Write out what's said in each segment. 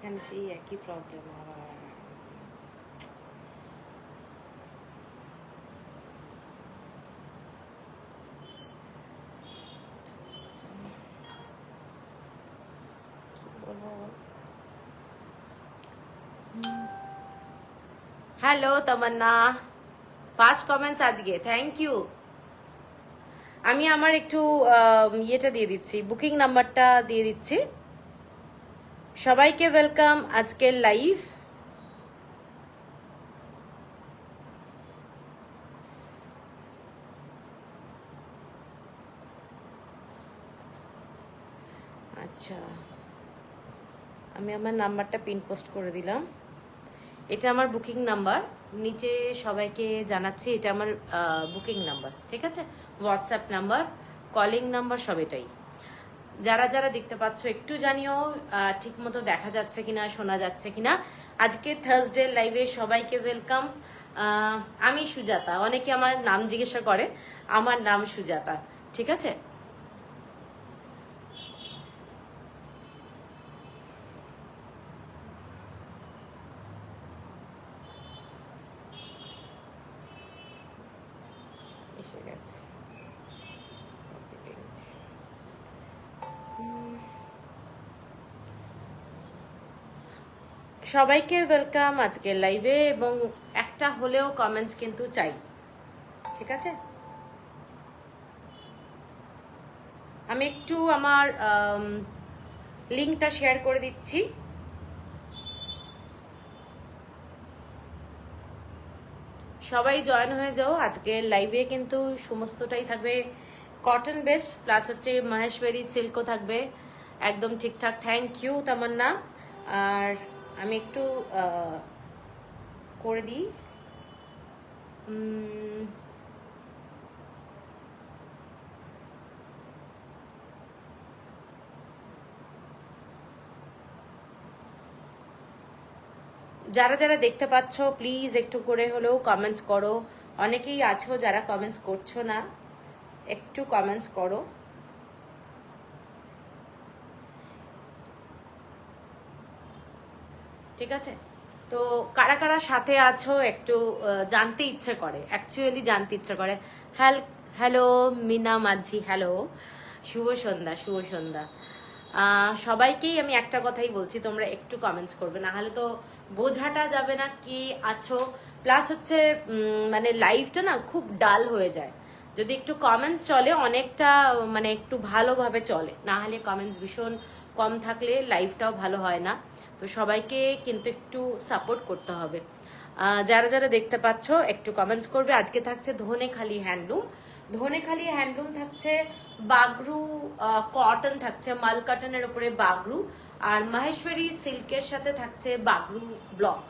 এখানে সেই একই প্রবলেম আবার। হ্যালো তামান্না, ফার্স্ট কমেন্টস আজকে, থ্যাংক ইউ। আমি আমার একটু ইয়েটা দিয়ে দিচ্ছি, বুকিং নাম্বারটা দিয়ে দিচ্ছি। সবাইকে ওয়েলকাম আজকের লাইভ। আচ্ছা, আমি আমার নাম্বারটা পিন পোস্ট করে দিলাম। এটা আমার বুকিং নাম্বার, নিচে সবাইকে জানাচ্ছি এটা আমার বুকিং নাম্বার, ঠিক আছে? হোয়াটসঅ্যাপ নাম্বার, কলিং নাম্বার, সব এটাই। যারা যারা দেখতে পাচ্ছ একটু জানিও ঠিক মতো দেখা যাচ্ছে কিনা, শোনা যাচ্ছে কিনা। আজকে থার্সডে লাইভে সবাইকে ওয়েলকাম। আমি সুজাতা, অনেকে আমার নাম জিজ্ঞাসা করে, আমার নাম সুজাতা, ঠিক আছে? এসে গেছে। সবাইকে ওয়েলকাম আজকে লাইভে, এবং একটা হলেও কমেন্টস কিন্তু চাই, ঠিক আছে? আমি একটু আমার লিঙ্কটা শেয়ার করে দিচ্ছি। সবাই জয়েন হয়ে যাও আজকের লাইভে, কিন্তু সমস্তটাই থাকবে কটন বেস, প্লাস হচ্ছে মহেশ্বরী সিল্কও থাকবে, একদম ঠিকঠাক। থ্যাংক ইউ তামান্না। আর আমি একটু করে দিই, যারা যারা দেখতে পাচ্ছ প্লিজ একটু করে হলেও কমেন্টস করো। অনেকেই আছো যারা কমেন্টস করছো না, একটু কমেন্টস করো, ঠিক আছে? তো কারা কারা সাথে আছো একটু জানতে ইচ্ছে করে, অ্যাকচুয়ালি জানতে ইচ্ছে করে। হ্যালো মিনা মাঝি, হ্যালো, শুভ সন্ধ্যা, শুভ সন্ধ্যা। সবাইকেই আমি একটা কথাই বলছি, তোমরা একটু কমেন্টস করবে, না হলে তো বোঝাটা যাবে না কি আছো। প্লাস হচ্ছে মানে লাইফটা না খুব ডাল হয়ে যায় যদি একটু কমেন্টস চলে, অনেকটা মানে একটু ভালোভাবে চলে, না হলে কমেন্টস ভীষণ কম থাকলে লাইফটাও ভালো হয় না। তো সবাইকে কিন্তু একটু সাপোর্ট করতে হবে। যারা যারা দেখতে পাচ্ছ একটু কমেন্টস করবে। আজকে থাকছে ধনেখালি হ্যান্ডলুম, ধনেখালি হ্যান্ডলুম থাকছে, বাগরু কটন থাকছে, মাল কটনের উপরে বাগরু, আর মাহেশ্বরী সিল্কের সাথে থাকছে বাগরু ব্লক,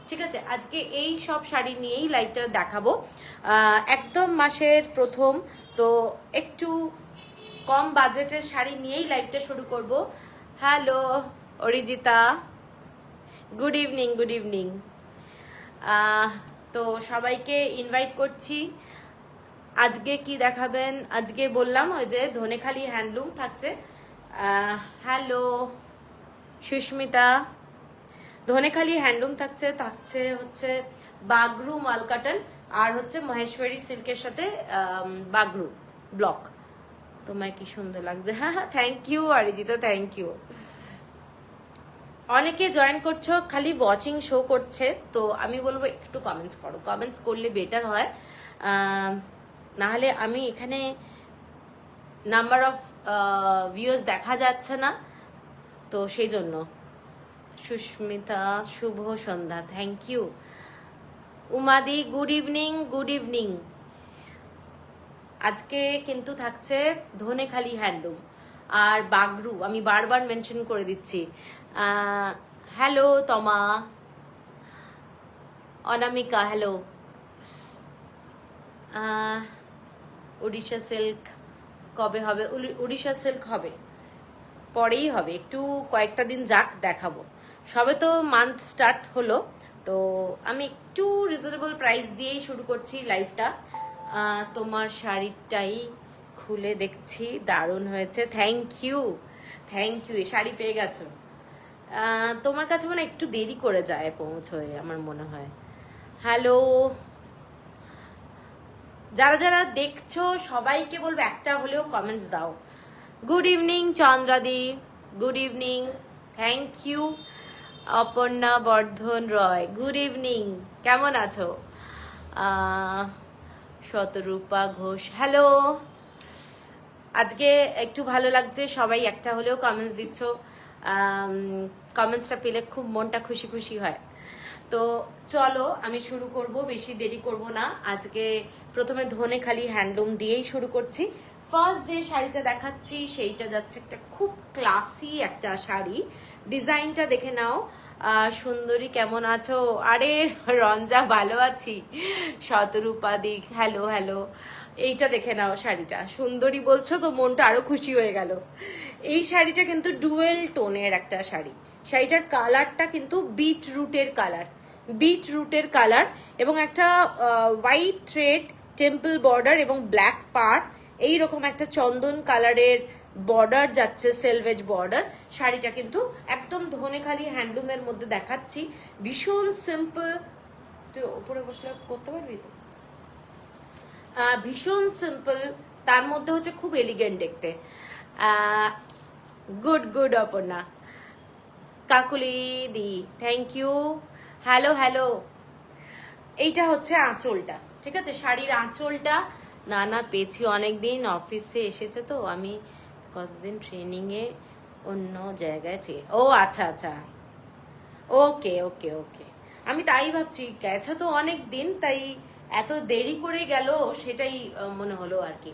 ঠিক আছে? আজকে এই সব শাড়ি নিয়েই লাইভটা দেখাবো, একদম মাসের প্রথম, তো একটু কম বাজেটের শাড়ি নিয়েই লাইভটা শুরু করব। Hello Arijita, good evening, good evening. তো সবাইকে ইনভাইট করছি। আজকে কি দেখাবেন? আজকে বললাম ওই যে ধনেখালি হ্যান্ডলুম থাকছে। হ্যালো সুস্মিতা, ধনেখালি হ্যান্ডলুম থাকছে, থাকছে হচ্ছে বাগরু মালকাটন, আর হচ্ছে মহেশ্বরী সিল্কের সাথে বাগরু ব্লক। তোমায় কি সুন্দর লাগছে, হ্যাঁ হ্যাঁ, thank you Arijita, thank you. অনেকে জয়েন করছো, খালি ওয়াচিং শো করছে, তো আমি বলবো একটু কমেন্টস করো, কমেন্টস করলে বেটার হয়। না হলে আমি এখানে নাম্বার অফ ভিউয়ার্স দেখা যাচ্ছে না, তো সেই জন্য। সুস্মিতা, শুভ সন্ধ্যা, thank you. Umadi, good evening, good evening. আজকে কিন্তু থাকছে ধনেখালি হ্যান্ডলুম আর বাগরু, আমি বারবার মেনশন করে দিচ্ছি। হ্যালো তমা, অনামিকা, হ্যালো। উড়িষ্যা সিল্ক কবে হবে? উড়িষ্যা সিল্ক হবে, পরেই হবে, একটু কয়েকটা দিন যাক, দেখাবো। সবে তো মান্থ স্টার্ট হলো, তো আমি একটু রিজনেবল প্রাইস দিয়েই শুরু করছি লাইভটা। তোমার শাড়িটাই খুলে দেখছি, দারুণ হয়েছে, থ্যাংক ইউ, থ্যাংক ইউ। এই শাড়ি পেয়ে গেছো? তোমার কাছে মানে একটু দেরি করে যায় পৌঁছয় আমার মনে হয়। হ্যালো, যারা যারা দেখছো সবাইকে বলবো একটা হলেও কমেন্টস দাও। Good evening Chandradi, good evening, thank you. Aparna Bardhan Roy, good evening, কেমন আছো? শতরূপা ঘোষ, হ্যালো। আজকে একটু ভালো লাগছে, সবাই একটা হলেও কমেন্টস দিচ্ছ। কমেন্টসটা পেলে খুব মনটা খুশি খুশি হয়। তো চলো আমি শুরু করব, বেশি দেরি করব না। আজকে প্রথমে ধনেখালি হ্যান্ডলুম দিয়েই শুরু করছি। ফার্স্ট যে শাড়িটা দেখাচ্ছি সেইটা যাচ্ছে একটা খুব ক্লাসি একটা শাড়ি। ডিজাইনটা দেখে নাও। সুন্দরী কেমন আছো? আরে রঞ্জা ভালো আছি। শতরূপা দিক, হ্যালো হ্যালো। এইটা দেখে নাও, শাড়িটা সুন্দরী বলছো তো মনটা আরো খুশি হয়ে গেল। এই শাড়িটা কিন্তু ডুয়েল টোনের একটা শাড়ি। শাড়িটার কালারটা কিন্তু বিট রুটের কালার এবং একটা হোয়াইট থ্রেড টেম্পল বর্ডার এবং ব্ল্যাক পার্ট, এইরকম একটা চন্দন কালারের বর্ডার যাচ্ছে, সেলভেজ বর্ডার। শাড়িটা কিন্তু একদম ধনেখালি হ্যান্ডলুমের মধ্যে দেখাচ্ছি, ভীষণ সিম্পল। তুই ওপরে বসলে করতে পারবি তো? ভীষণ সিম্পল, তার মধ্যে হচ্ছে খুব এলিগেন্ট দেখতে। Good good Aparna, Kakuli di, thank you. Hello hello. এইটা হচ্ছে আঁচলটা, ঠিক আছে? শাড়ির আঁচলটা না পেয়েছি অনেকদিন, অফিসে এসেছে তো, আমি কতদিন ট্রেনিংয়ে অন্য জায়গায় ও আচ্ছা আচ্ছা, ওকে ওকে ওকে। আমি তাই ভাবছি, গেছে তো অনেক দিন, তাই এত দেরি করে গেল সেটাই মনে হলো আর কি।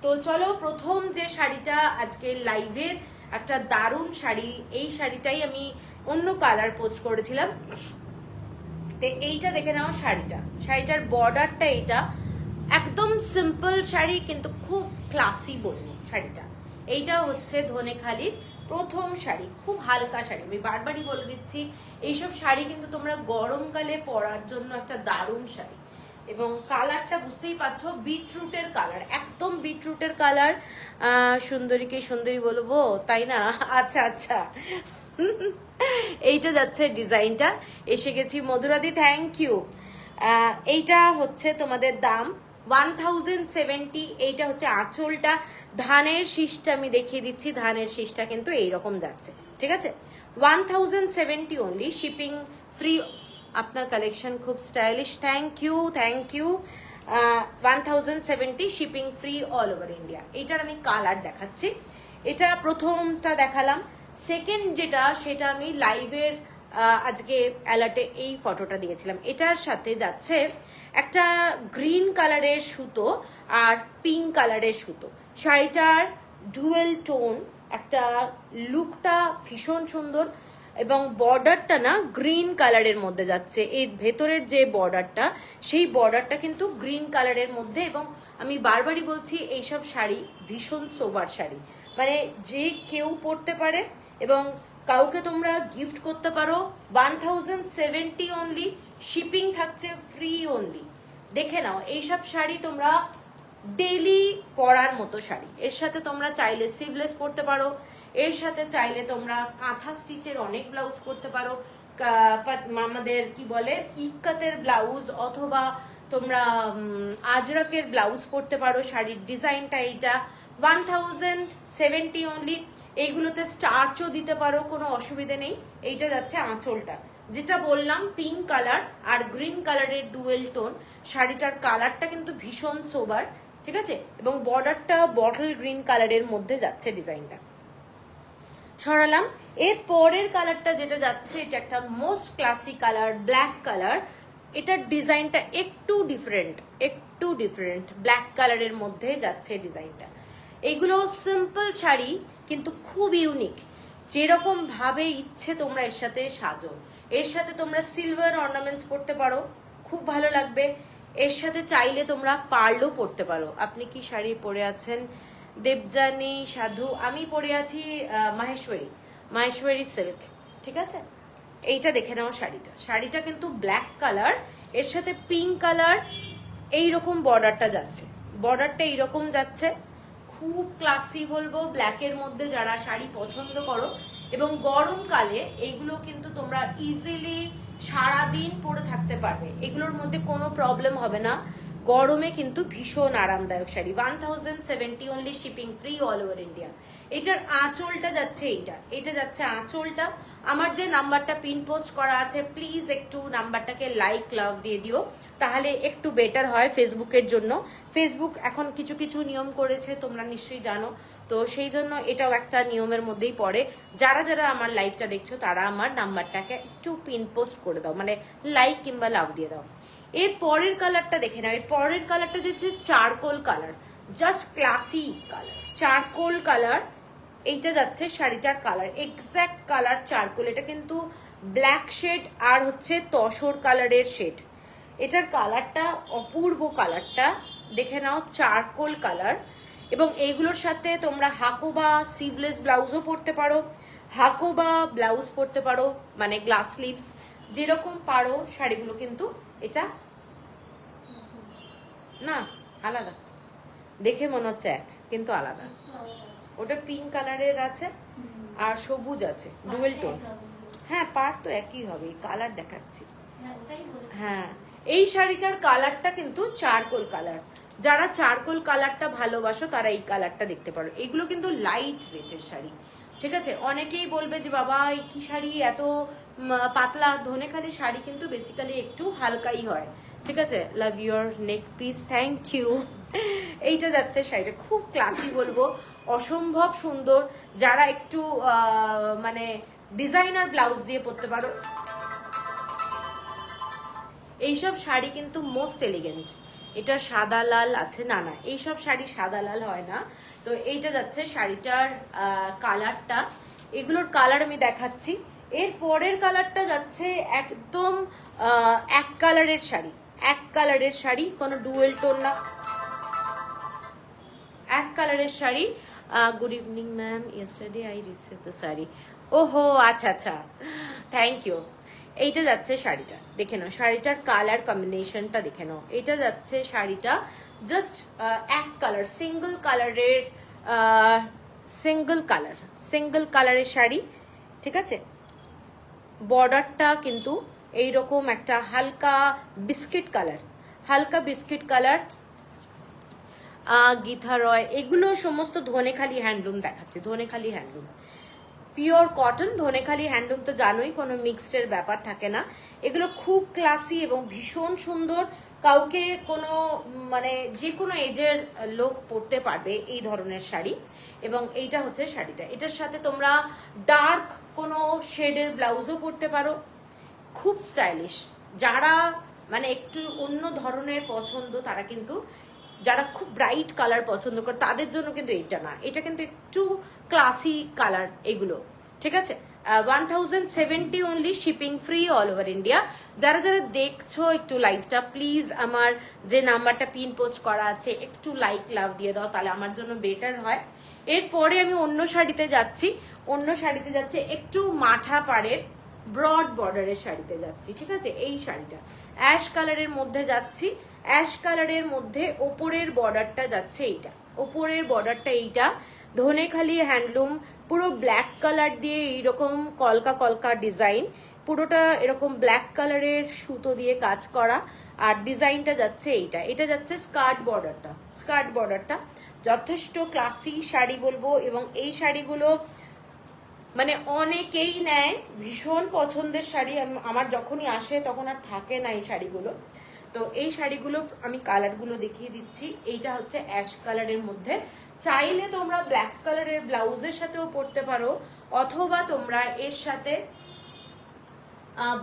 তো চলো, প্রথম যে শাড়িটা আজকে লাইভের একটা দারুণ শাড়ি, এই শাড়িটাই আমি অন্য কালার পোস্ট করেছিলাম। তো এইটা দেখে নাও শাড়িটার বর্ডারটা এইটা একদম সিম্পল শাড়ি, কিন্তু খুব ক্লাসি বলবো শাড়িটা। এইটা হচ্ছে ধনেখালির প্রথম শাড়ি, খুব হালকা শাড়ি। আমি বারবারই বলে দিচ্ছি, এইসব শাড়ি কিন্তু তোমরা গরমকালে পরার জন্য একটা দারুণ শাড়ি। এবং কালারটা বুঝতেই পারছো, বিটরুটের কালার, একদম বিটরুটের কালার। সুন্দরীকে সুন্দরী বলবো তাই না? আচ্ছা আচ্ছা। এইটা যাচ্ছে ডিজাইনটা। এসে গেছি মধুরাদি, থ্যাংক ইউ। এইটা হচ্ছে তোমাদের দাম 1070। এইটা হচ্ছে আঁচলটা। ধানের শীষটা আমি দেখিয়ে দিচ্ছি, ধানের শীষটা কিন্তু এইরকম যাচ্ছে, ঠিক আছে? 1070 অনলি, শিপিং ফ্রি। আপনার কালেকশন খুব stylish, thank you thank you. 1070, shipping free all over India. এইটার আমি কালার দেখাচ্ছি। এটা প্রথমটা দেখালাম। সেকেন্ড যেটা, সেটা আমি লাইভের আজকে অ্যালার্টে এই ফটোটা দিয়েছিলাম। এটার সাথে যাচ্ছে একটা গ্রিন কালারের সুতো আর পিঙ্ক কালারের সুতো। শাড়িটার ডুয়েল টোন, একটা লুকটা ভীষণ সুন্দর। এবং বর্ডারটা না গ্রিন কালারের মধ্যে যাচ্ছে, এর ভেতরের যে বর্ডারটা, সেই বর্ডারটা কিন্তু গ্রিন কালারের মধ্যে। এবং আমি বারবারই বলছি, এইসব শাড়ি ভীষণ সোবার শাড়ি, মানে যে কেউ পরতে পারে এবং কাউকে তোমরা গিফট করতে পারো। 1070 অনলি, শিপিং থাকছে ফ্রি অনলি। দেখে নাও, এইসব শাড়ি তোমরা ডেইলি পরার মতো শাড়ি। এর সাথে তোমরা চাইলে সিভলেস পরতে পারো, এর সাথে চাইলে তোমরা কাঁথা স্টিচের অনেক ব্লাউজ করতে পারো, আমাদের কি বলে ইক্কাতের ব্লাউজ, অথবা তোমরা আজরাকের ব্লাউজ পরতে পারো। শাড়ির ডিজাইনটা এইটা 1070 অনলি। এইগুলোতে স্টার্চও দিতে পারো, কোনো অসুবিধে নেই। এইটা যাচ্ছে আঁচলটা, যেটা বললাম পিঙ্ক কালার আর গ্রিন কালারের ডুয়েল টোন। শাড়িটার কালারটা কিন্তু ভীষণ সোবার, ঠিক আছে? এবং বর্ডারটা বটল গ্রিন কালারের মধ্যে যাচ্ছে ডিজাইনটা। সরালাম। এর পরের কালারটা যেটা যাচ্ছে, এটা একটা most classy colour, black colour. এটার ডিজাইনটা একটু ডিফারেন্ট, ব্ল্যাক কালারের মধ্যে যাচ্ছে ডিজাইনটা। এইগুলো সিম্পল শাড়ি কিন্তু খুব ইউনিক, যেরকম ভাবে ইচ্ছে তোমরা এর সাথে সাজো। এর সাথে তোমরা সিলভার অর্নামেন্টস পরতে পারো, খুব ভালো লাগবে। এর সাথে চাইলে তোমরা পার্লও পরতে পারো। আপনি কি শাড়ি পরে আছেন? দেবজানী সাধু, আমি পরে আছি মাহেশ্বরী সিল্ক, ঠিক আছে? এইটা দেখে নাও শাড়িটা কিন্তু ব্ল্যাক কালার, এর সাথে পিঙ্ক কালার, এইরকম বর্ডারটা এইরকম যাচ্ছে। খুব ক্লাসি বলবো। ব্ল্যাকের মধ্যে যারা শাড়ি পছন্দ করো, এবং গরমকালে এইগুলো কিন্তু তোমরা ইজিলি সারাদিন পরে থাকতে পারবে, এগুলোর মধ্যে কোনো প্রবলেম হবে না। গরমে কিন্তু ভীষণ আরামদায়ক sari. 1070 only, shipping free all over India. এটার আঁচলটা যাচ্ছে এটা যাচ্ছে আঁচলটা। আমার যে নাম্বারটা পিন পোস্ট করা আছে, প্লিজ একটু নাম্বারটাকে লাইক লাভ দিয়ে দিও, তাহলে একটু বেটার হয় ফেসবুকের জন্য। ফেসবুক এখন কিছু কিছু নিয়ম করেছে, তোমরা নিশ্চয়ই জানো, তো সেই জন্য এটাও একটা নিয়মের মধ্যেই পড়ে। যারা যারা আমার লাইভটা দেখছো তারা আমার নাম্বারটাকে একটু পিন পোস্ট করে দাও, মানে লাইক কিংবা লাভ দিয়ে দাও। এর পরের কালারটা দেখে নাও। এর পরের কালারটা হচ্ছে charcoal colour, just classy colour, charcoal colour. এইটা যাচ্ছে শাড়িটার কালার, এক্স্যাক্ট কালার চারকোল। এটা কিন্তু ব্ল্যাক শেড আর হচ্ছে তসর কালারের শেড। এটার কালারটা অপূর্ব, কালারটা দেখে নাও, চারকোল কালার। এবং এইগুলোর সাথে তোমরা হাকোবা স্লিভলেস ব্লাউজও পরতে পারো, হাকোবা ব্লাউজ পরতে পারো, মানে গ্লাস স্লিভস, যেরকম পারো শাড়িগুলো। কিন্তু এটা না, আলাদা দেখে মনে হচ্ছে এক, কিন্তু আলাদা। ওটা পিঙ্ক কালারের আছে আর সবুজ আছে, ডুয়েল টোন। হ্যাঁ, পার তো একই হবে, কালার দেখাচ্ছি। হ্যাঁ, এই শাড়িটার কালারটা কিন্তু চারকোল কালার। যারা চারকোল কালারটা ভালোবাসো তারা এই কালারটা দেখতে পারো। এগুলো কিন্তু লাইট ওয়েটের শাড়ি, ঠিক আছে? অনেকেই বলবে যে বাবা এই কি শাড়ি এত পাতলা। ধনেখালি শাড়ি কিন্তু বেসিক্যালি একটু হালকাই হয়, ঠিক আছে? Love your neck piece, thank you. এইটা যাচ্ছে শাড়িটা, খুব ক্লাসি বলবো, অসম্ভব সুন্দর। যারা একটু মানে ডিজাইনার ব্লাউজ দিয়ে পরতে পারো, এইসব শাড়ি কিন্তু মোস্ট এলিগেন্ট। এটা সাদা লাল আছে, না না, এইসব শাড়ি সাদা লাল হয় না। তো এইটা যাচ্ছে শাড়িটার কালারটা। এগুলোর কালার আমি দেখাচ্ছি। এর পরের কালারটা যাচ্ছে একদম এক কালারের শাড়ি, এক কালারের শাড়ি, কোনো ডুয়েল টোন না, এক কালারের sari. Good evening ma'am, yesterday I receive the sari. ওহো, আচ্ছা আচ্ছা, থ্যাংক ইউ। এইটা যাচ্ছে শাড়িটা, দেখে নাও শাড়িটার কালার কম্বিনেশনটা দেখে নাও। এটা যাচ্ছে শাড়িটা জাস্ট এক কালার, সিঙ্গল কালারের শাড়ি, ঠিক আছে? বর্ডারটা কিন্তু এইরকম একটা হালকা বিস্কিট কালার। গীতা রয়, এগুলো সমস্ত ধনেখালি হ্যান্ডলুম দেখাচ্ছে, Dhanekhali handloom, pure cotton. Dhanekhali handloom তো জানোই, কোনো মিক্সডের ব্যাপার থাকে না। এগুলো খুব ক্লাসি এবং ভীষণ সুন্দর। কাউকে কোনো মানে যে কোনো এজের লোক পরতে পারবে এই ধরনের শাড়ি। এবং এইটা হচ্ছে শাড়িটা। এটার সাথে তোমরা ডার্ক কোনো শেডের ব্লাউজও পরতে পারো, খুব স্টাইলিশ। যারা মানে একটু অন্য ধরনের পছন্দ, তারা কিন্তু, যারা খুব ব্রাইট কালার পছন্দ করে তাদের জন্য কিন্তু এটা না, এটা কিন্তু একটু ক্লাসি কালার এগুলো, ঠিক আছে? 1070 only, shipping free all over India. যারা যারা দেখছো একটু লাইভটা, প্লিজ আমার যে নাম্বারটা পিন পোস্ট করা আছে একটু লাইক লাভ দিয়ে দাও, তাহলে আমার জন্য বেটার হয়। এরপরে আমি অন্য শাড়িতে যাচ্ছি, একটু মাঠা পাড়ের ব্রড বর্ডারের শাড়িতে যাচ্ছি, ঠিক আছে? এই শাড়িটা অ্যাশ কালারের মধ্যে যাচ্ছি, অ্যাশ কালারের মধ্যে ওপরের বর্ডারটা যাচ্ছে এইটা, ওপরের বর্ডারটা এইটা, ধনেখালি হ্যান্ডলুম, পুরো ব্ল্যাক কালার দিয়ে এইরকম কলকা ডিজাইন, পুরোটা এরকম ব্ল্যাক কালারের সুতো দিয়ে কাজ করা। আর ডিজাইনটা যাচ্ছে এইটা, এটা যাচ্ছে স্কার্ট বর্ডারটা যথেষ্ট ক্লাসি শাড়ি বলবো। এবং এই শাড়িগুলো মানে অনেকেই নেয়, ভীষণ পছন্দের শাড়ি। আমার যখনই আসে তখন আর থাকে না এই শাড়িগুলো। তো এই শাড়িগুলো আমি কালারগুলো দেখিয়ে দিচ্ছি। এইটা হচ্ছে অ্যাশ কালারের মধ্যে, চাইলে তোমরা ব্ল্যাক কালারের ব্লাউজের সাথেও পরতে পারো, অথবা তোমরা এর সাথে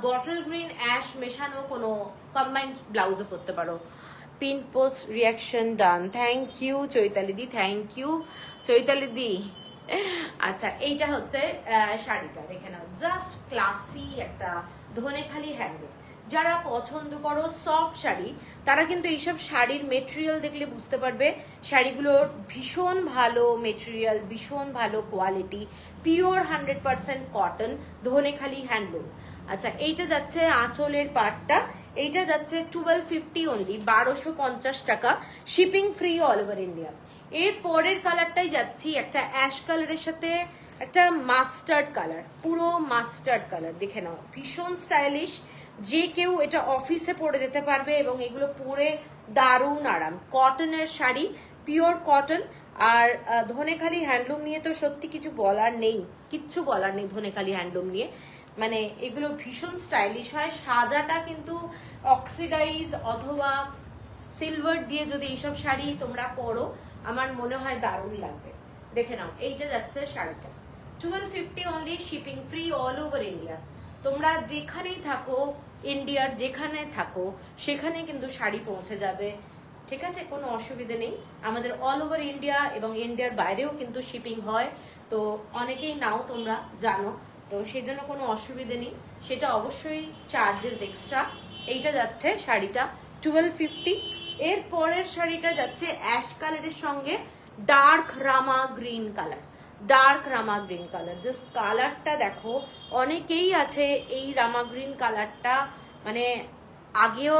বটল গ্রিন অ্যাশ মেশানো কোনো কম্বাইন্ড ব্লাউজও পরতে পারো। Pin post reaction done, thank you Chaitali di, thank you Chaitali di. আচ্ছা, এইটা হচ্ছে শাড়িটা, দেখে নাও, জাস্ট ক্লাসি একটা ধনেখালি হ্যান্ডলুম। যারা পছন্দ করো সফট শাড়ি, তারা কিন্তু এইসব শাড়ির মেটেরিয়াল দেখলে বুঝতে পারবে শাড়িগুলোর ভীষণ ভালো মেটেরিয়াল, ভীষণ ভালো quality, pure 100% cotton, Dhanekhali handloom. আচ্ছা, এইটা যাচ্ছে আঁচলের পাটটা, এইটা যাচ্ছে 1250 অনলি, 1250 টাকা, shipping free all over India. এর পরের কালারটাই যাচ্ছি, একটা অ্যাশ কালারের সাথে একটা মাস্টার্ড কালার, পুরো মাস্টার্ড কালার, দেখে নাও ভীষণ স্টাইলিশ। যে কেউ এটা অফিসে পরে যেতে পারবে এবং এগুলো পরে দারুণ আরাম। কটনের শাড়ি, পিওর কটন। আর ধনেখালি হ্যান্ডলুম নিয়ে তো সত্যি কিছু বলার নেই, কিচ্ছু বলার নেই ধনেখালি হ্যান্ডলুম নিয়ে। মানে এগুলো ভীষণ স্টাইলিশ হয়। সাজাটা কিন্তু অক্সিডাইজ অথবা সিলভার দিয়ে যদি এইসব শাড়ি তোমরা পরো আমার মনে হয় দারুণ লাগবে। দেখে নাও এইটা যাচ্ছে শাড়িটা 1250 only, shipping free all over India. তোমরা যেখানেই থাকো, ইন্ডিয়ার যেখানে থাকো সেখানে কিন্তু শাড়ি পৌঁছে যাবে, ঠিক আছে, কোনো অসুবিধা নেই। আমাদের অল ওভার ইন্ডিয়া এবং ইন্ডিয়ার বাইরেও কিন্তু শিপিং হয়, তো অনেকেই নাও তোমরা জানো, তো সেই জন্য কোনো অসুবিধা নেই, সেটা অবশ্যই চার্জেস এক্সট্রা। এইটা যাচ্ছে শাড়িটা 1250। এর পরের শাড়িটা যাচ্ছে অ্যাশ কালারের সঙ্গে ডার্ক রামা গ্রিন কালার, ডার্ক রামা গ্রিন কালার। জাস্ট কালারটা দেখো, অনেকেই আছে এই রামা গ্রিন কালারটা, মানে আগেও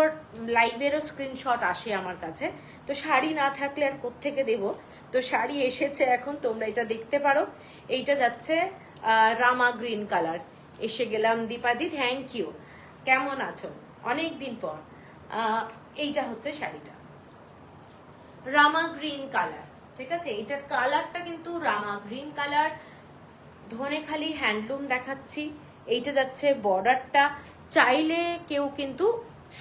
লাইভেরও স্ক্রিনশট আসে আমার কাছে, তো শাড়ি না থাকলে আর কোত্থেকে দেবো, তো শাড়ি এসেছে এখন, তোমরা এটা দেখতে পারো। এইটা যাচ্ছে রামা গ্রিন কালার। এসে গেলাম দীপাদি, থ্যাংক ইউ, কেমন আছো অনেক দিন পর। এইটা হচ্ছে শাড়িটা রামা গ্রিন কালার, ঠিক আছে, এটার কালারটা কিন্তু রামা গ্রিন কালার, ধনেখালি হ্যান্ডলুম দেখাচ্ছি। এইটা যাচ্ছে বর্ডারটা, চাইলে কেউ কিন্তু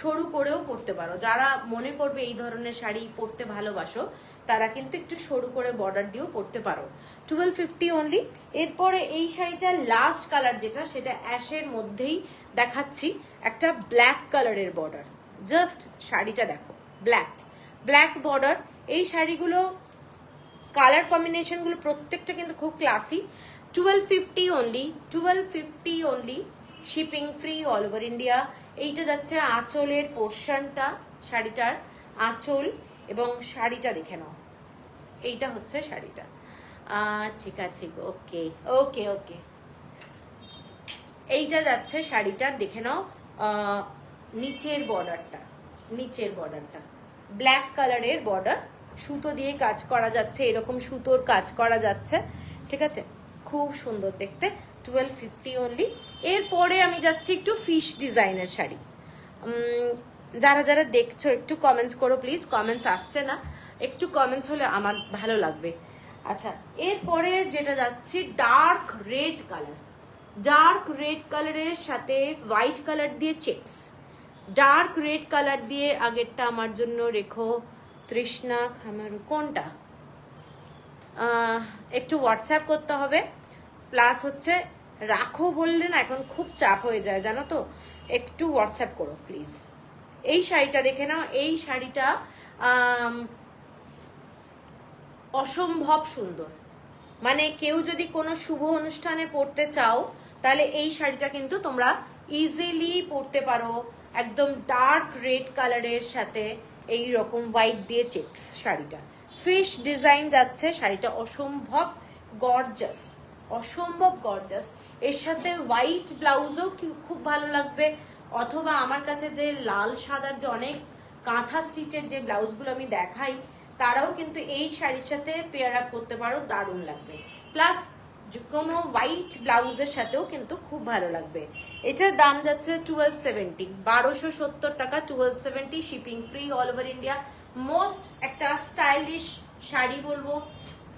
সরু করেও পরতে পারো, যারা মনে করবে এই ধরনের শাড়ি পরতে ভালোবাসো তারা কিন্তু একটু সরু করে বর্ডার দিয়েও পরতে পারো। 1250 অনলি। এরপরে এই শাড়িটার লাস্ট কালার যেটা, সেটা অ্যাশের মধ্যেই দেখাচ্ছি, একটা ব্ল্যাক কালারের বর্ডার। জাস্ট শাড়িটা দেখো, ব্ল্যাক ব্ল্যাক বর্ডার। এই শাড়িগুলো কালার কম্বিনেশনগুলো প্রত্যেকটা কিন্তু খুব classy. 1250 only, 1250 only, shipping free all over India. এইটা যাচ্ছে আঁচলের পোর্শনটা, শাড়িটার আঁচল, এবং শাড়িটা দেখে নাও, এইটা হচ্ছে শাড়িটা। ঠিক আছে, ওকে ওকে ওকে, এইটা যাচ্ছে শাড়িটার, দেখে নাও নিচের বর্ডারটা, নিচের বর্ডারটা ব্ল্যাক কালারের বর্ডার, সুতো দিয়ে কাজ করা যাচ্ছে, এরকম সুতোর কাজ করা যাচ্ছে, ঠিক আছে, খুব সুন্দর দেখতে। 1250 অনলি। এরপরে আমি যাচ্ছি একটু ফিশ ডিজাইনের শাড়ি। যারা যারা দেখছো একটু কমেন্টস করো প্লিজ, কমেন্টস আসছে না, একটু কমেন্টস হলে আমার ভালো লাগবে। আচ্ছা, এরপরে যেটা যাচ্ছি dark red colour, dark red কালারের সাথে হোয়াইট কালার দিয়ে চেকস, ডার্ক রেড কালার দিয়ে। আগেরটা আমার জন্য রেখো, তৃষ্ণা খামারু, কোনটা একটু হোয়াটসঅ্যাপ করতে হবে, প্লাস হচ্ছে রাখো বললে না এখন খুব চাপ হয়ে যায় জানো তো, একটু হোয়াটসঅ্যাপ করো প্লিজ। এই শাড়িটা দেখে নাও, এই শাড়িটা অসম্ভব সুন্দর, মানে কেউ যদি কোনো শুভ অনুষ্ঠানে পরতে চাও তাহলে এই শাড়িটা কিন্তু তোমরা ইজিলি পরতে পারো, একদম ডার্ক রেড কালারের সাথে এই রকম হোয়াইট দিয়ে চেকস। শাড়িটা ফিশ ডিজাইন যাচ্ছে, শাড়িটা অসম্ভব গর্জাস, অসম্ভব গর্জাস। এর সাথে হোয়াইট ব্লাউজও খুব ভালো লাগবে, অথবা আমার কাছে যে লাল সাদার যে অনেক কাঁথা স্টিচের যে ব্লাউজগুলো আমি দেখাই, তারাও কিন্তু এই শাড়ির সাথে পেয়ার আপ করতে পারো, দারুণ লাগবে। প্লাস কোনো হোয়াইট ব্লাউজের সাথেও কিন্তু খুব ভালো লাগবে। এটার দাম যাচ্ছে 1270, 1270 টাকা, 1270, shipping free all over India. Most একটা স্টাইলিশ শাড়ি বলবো,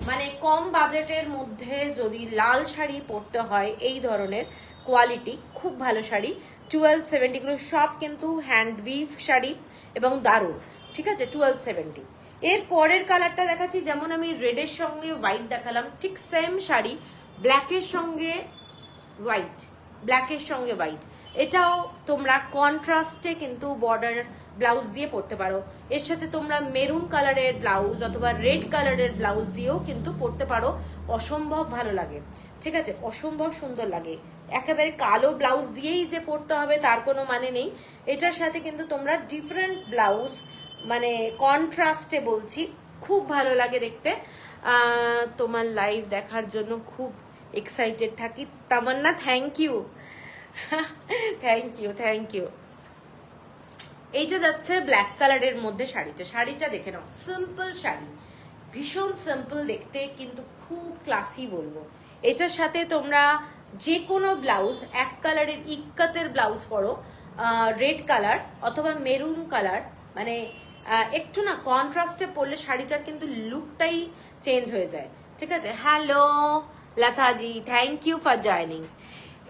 মানে কম বাজেটের মধ্যে যদি লাল শাড়ি পরতে হয় এই ধরনের কোয়ালিটি, খুব ভালো শাড়ি। 1270 গুলো সব কিন্তু হ্যান্ড উইভ শাড়ি এবং দারুণ, ঠিক আছে, 1270। এর পরের কালারটা দেখাচ্ছি, যেমন আমি রেডের সঙ্গে হোয়াইট দেখালাম, ঠিক সেম শাড়ি, ব্ল্যাকের সঙ্গে হোয়াইট, ব্ল্যাকের সঙ্গে হোয়াইট। এটাও তোমরা কন্ট্রাস্টে কিন্তু বর্ডার ব্লাউজ দিয়ে পরতে পারো, এর সাথে তোমরা মেরুন কালারের ব্লাউজ অথবা রেড কালারের ব্লাউজ দিয়েও কিন্তু পরতে পারো, অসম্ভব ভালো লাগে, ঠিক আছে, অসম্ভব সুন্দর লাগে। একেবারে কালো ব্লাউজ দিয়েই যে পরতে হবে তার কোনো মানে নেই, এটার সাথে কিন্তু তোমরা ডিফারেন্ট ব্লাউজ, মানে কন্ট্রাস্টে বলছি, খুব ভালো লাগে দেখতে। তোমার লাইভ দেখার জন্য খুব এক্সাইটেড থাকি, Tamanna, thank you thank you thank you. এইটা যাচ্ছে ব্ল্যাক কালারের মধ্যে শাড়িটা, শাড়িটা দেখে নাও, সিম্পল শাড়ি, ভীষণ সিম্পল দেখতে কিন্তু খুব ক্লাসি বলবো। এটার সাথে তোমরা যে কোনো ব্লাউজ এক কালারের ইক্কাতের ব্লাউজ পরো, রেড কালার অথবা মেরুন কালার, মানে একটু না কন্ট্রাস্টে পরলে শাড়িটার কিন্তু লুকটাই চেঞ্জ হয়ে যায়। ঠিক আছে, hello Lataji, thank you for joining.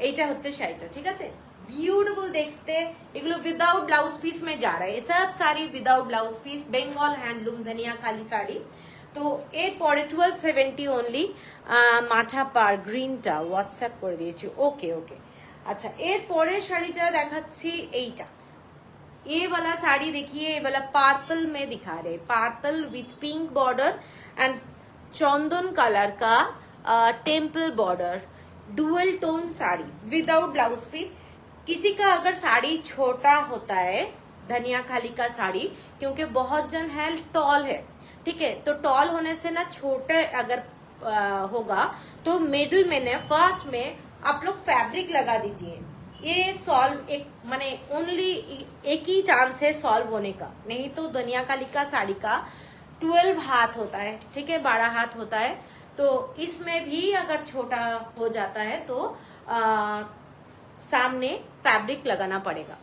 এইটা হচ্ছে শাড়িটা, ঠিক আছে, ब्यूटीफुल देखते। एगुलो विदाउट ब्लाउज पीस में जा रहा है, ये सब sari without blouse piece, Bengal handloom Dhaniakhali sari. তো এরপরে 1270 অনলি, মাঠা পার গ্রিনটা হোয়াটসঅ্যাপ করে দিয়েছি। ওকে ওকে, আচ্ছা এরপরের শাড়িটা দেখাচ্ছি এইটা। ये वाला साड़ी देखिए, ये वाला पर्पल में दिखा रहे, purple with pink border and चंदन कलर का temple border, dual tone sari without blouse piece. किसी का अगर साड़ी छोटा होता है, धनिया खाली का साड़ी, क्योंकि बहुत जन है टॉल है, ठीक है, तो टॉल होने से ना छोटे अगर होगा तो मिडिल में ना फर्स्ट में आप लोग फैब्रिक लगा दीजिए। ये सॉल्व एक माने ओनली एक ही चांस है सॉल्व होने का, नहीं तो धनिया खाली का साड़ी का 12 हाथ होता है, ठीक है, 12 हाथ होता है, तो इसमें भी अगर छोटा हो जाता है तो সামনে ফ্যাব্রিক লাগানো পড়েগা।